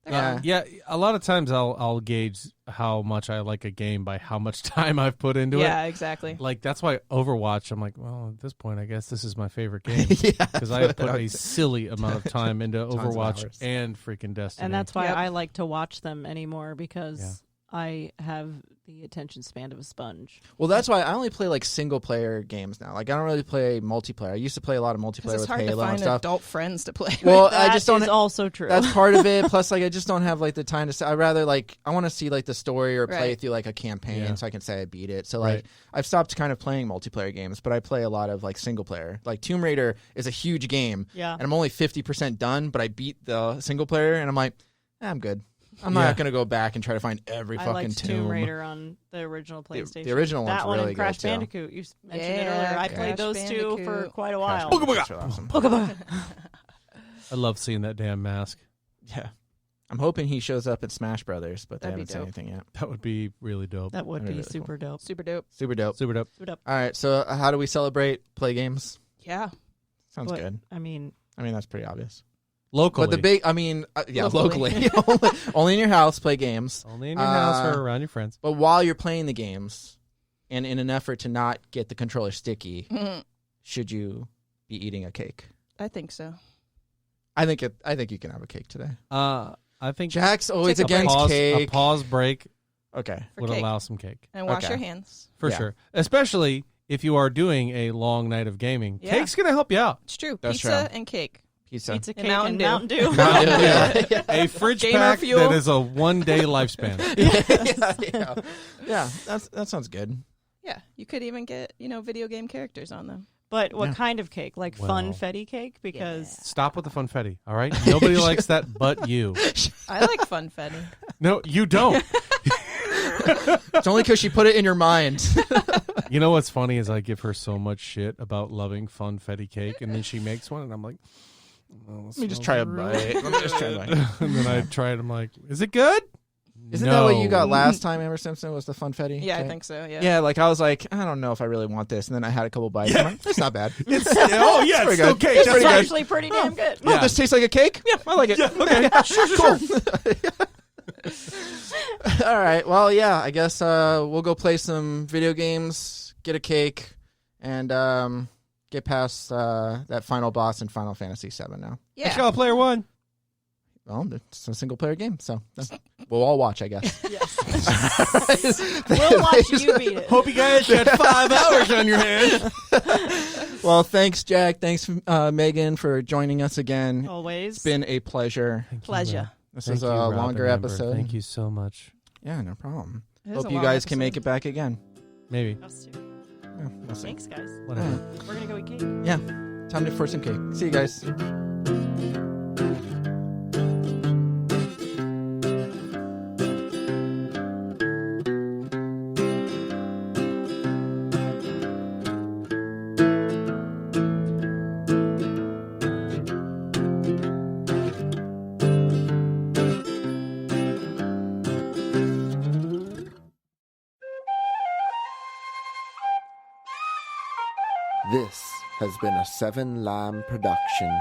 Speaker 1: They're
Speaker 2: Yeah.
Speaker 1: fun.
Speaker 3: Yeah, a lot of times I'll gauge how much I like a game by how much time I've put into
Speaker 1: Yeah,
Speaker 3: it.
Speaker 1: exactly.
Speaker 3: Like that's why Overwatch. I'm like, well, at this point, I guess this is my favorite game
Speaker 2: Yeah,
Speaker 3: because I have put a silly amount of time into
Speaker 2: of
Speaker 3: Overwatch
Speaker 2: hours.
Speaker 3: and freaking Destiny.
Speaker 4: And that's why
Speaker 1: Yep.
Speaker 4: I like to watch them anymore because I have the attention span of a sponge.
Speaker 2: Well, that's why I only play like single player games now. Like I don't really play multiplayer. I used to play a lot of multiplayer
Speaker 1: It's
Speaker 2: with
Speaker 1: hard to
Speaker 2: Halo and
Speaker 1: find
Speaker 2: stuff.
Speaker 1: adult friends to play
Speaker 2: Well,
Speaker 1: with.
Speaker 2: I just don't.
Speaker 4: That is also true.
Speaker 2: That's part of it. Plus, like I just don't have like the time to. I rather like I want to see like the story or play
Speaker 1: Right.
Speaker 2: through like a campaign
Speaker 3: Yeah.
Speaker 2: so I can say I beat it. So like
Speaker 3: Right.
Speaker 2: I've stopped kind of playing multiplayer games, but I play a lot of like single player. Like Tomb Raider is a huge game,
Speaker 4: Yeah.
Speaker 2: and I'm only 50% done, but I beat the single player, and I'm like, I'm good. I'm
Speaker 3: Yeah.
Speaker 2: not gonna go back and try to find every
Speaker 4: I
Speaker 2: fucking
Speaker 4: liked
Speaker 2: tomb.
Speaker 4: Tomb Raider on the original PlayStation.
Speaker 2: The original one's
Speaker 4: that one
Speaker 2: really
Speaker 4: and Crash
Speaker 2: good too.
Speaker 4: Bandicoot. You mentioned it
Speaker 1: Yeah,
Speaker 4: earlier. I
Speaker 1: Crash
Speaker 4: played those two for
Speaker 1: Bandicoot.
Speaker 4: quite a
Speaker 2: Crash
Speaker 4: while.
Speaker 2: Bandicoots are awesome.
Speaker 3: I love seeing that damn mask.
Speaker 2: Yeah, I'm hoping he shows up in Smash Brothers, but they
Speaker 1: That'd be
Speaker 2: haven't said
Speaker 1: dope.
Speaker 2: anything yet.
Speaker 3: That would be really dope.
Speaker 4: That would
Speaker 2: That'd
Speaker 4: be
Speaker 2: be really
Speaker 4: super dope.
Speaker 1: Super dope.
Speaker 2: Super dope.
Speaker 3: Super dope.
Speaker 4: Super dope.
Speaker 2: All right, so how do we celebrate? Play games.
Speaker 1: Yeah.
Speaker 2: Sounds
Speaker 4: But,
Speaker 2: good.
Speaker 4: I mean,
Speaker 2: I mean, that's pretty obvious.
Speaker 3: Locally.
Speaker 2: But the big, I mean, yeah,
Speaker 1: Locally.
Speaker 2: locally. Only in your house, play games.
Speaker 3: Only in your house
Speaker 2: Uh,
Speaker 3: or around your friends.
Speaker 2: But while you're playing the games, and in an effort to not get the controller sticky, should you be eating a cake?
Speaker 1: I think so.
Speaker 2: I think you can have a cake today.
Speaker 3: I think
Speaker 2: Jack's always
Speaker 1: Take a
Speaker 2: against
Speaker 3: a
Speaker 2: cake.
Speaker 3: pause break
Speaker 2: Okay.
Speaker 1: For
Speaker 3: would
Speaker 1: cake.
Speaker 3: allow some cake.
Speaker 1: And wash
Speaker 2: Okay.
Speaker 1: your hands.
Speaker 3: For
Speaker 2: Yeah.
Speaker 3: sure. Especially if you are doing a long night of gaming.
Speaker 1: Yeah.
Speaker 3: Cake's going to help you out.
Speaker 1: It's true.
Speaker 2: That's
Speaker 1: Pizza
Speaker 2: true.
Speaker 1: and cake.
Speaker 2: Pizza.
Speaker 4: pizza
Speaker 1: And
Speaker 4: cake
Speaker 1: Mountain
Speaker 4: and
Speaker 1: Dew.
Speaker 4: Mountain Dew.
Speaker 2: Mountain Dew, yeah.
Speaker 3: A fridge
Speaker 1: Gamer
Speaker 3: pack
Speaker 1: fuel.
Speaker 3: that is a 1-day lifespan.
Speaker 2: Yeah, that sounds good.
Speaker 1: Yeah. You could even get, video game characters on them.
Speaker 4: But what
Speaker 2: Yeah.
Speaker 4: kind of cake? Like
Speaker 3: Well.
Speaker 4: funfetti cake? Because
Speaker 3: Stop with the funfetti, all right? Nobody likes that but you.
Speaker 1: I like funfetti.
Speaker 3: No, you don't.
Speaker 2: It's only because she put it in your mind.
Speaker 3: You know what's funny is I give her so much shit about loving funfetti cake, and then she makes one, and I'm like, oh,
Speaker 2: Let me just try a bite. Let me just try a bite.
Speaker 3: And then I try it, I'm like, is it good?
Speaker 2: Isn't that what you got
Speaker 3: No.
Speaker 2: last time, Amber Simpson, was the funfetti?
Speaker 1: Yeah, I
Speaker 2: cake?
Speaker 1: think so. Yeah.
Speaker 2: Yeah, like I was like, I don't know if I really want this. And then I had a couple bites. I'm like, that's not bad.
Speaker 3: Oh, yeah,
Speaker 2: pretty
Speaker 3: it's still
Speaker 2: good.
Speaker 3: cake.
Speaker 2: It's
Speaker 3: That's
Speaker 4: it's
Speaker 2: pretty
Speaker 3: right.
Speaker 2: good.
Speaker 4: actually pretty damn good.
Speaker 2: Oh,
Speaker 3: Yeah.
Speaker 2: this tastes like a cake? Yeah, I like it.
Speaker 3: Okay,
Speaker 2: Cool. All right. Well, yeah, I guess we'll go play some video games, get a cake, and get past that final boss in Final Fantasy VII now.
Speaker 1: Yeah.
Speaker 3: Let's go, player one.
Speaker 2: Well, it's a single-player game, so we'll all watch, I guess.
Speaker 4: Yes. We'll watch you beat it.
Speaker 3: Hope you guys got 5 hours on your hands.
Speaker 2: Well, thanks, Jack. Thanks, Megan, for joining us again.
Speaker 4: Always.
Speaker 2: It's been a pleasure.
Speaker 1: Pleasure.
Speaker 2: This
Speaker 3: Thank
Speaker 2: was a
Speaker 3: you, Rob
Speaker 2: longer
Speaker 3: and Amber.
Speaker 2: episode.
Speaker 3: Thank you so much.
Speaker 2: Yeah, no problem.
Speaker 1: It is
Speaker 2: Hope
Speaker 1: a
Speaker 2: you
Speaker 1: long
Speaker 2: guys can make
Speaker 1: episode.
Speaker 2: it back again.
Speaker 3: Maybe.
Speaker 4: Us too.
Speaker 2: Yeah, we'll see.
Speaker 4: Thanks, guys.
Speaker 3: Whatever.
Speaker 4: We're going to go eat cake.
Speaker 2: Yeah, time for some cake. See you guys.
Speaker 6: This has been a Seven Lamb production.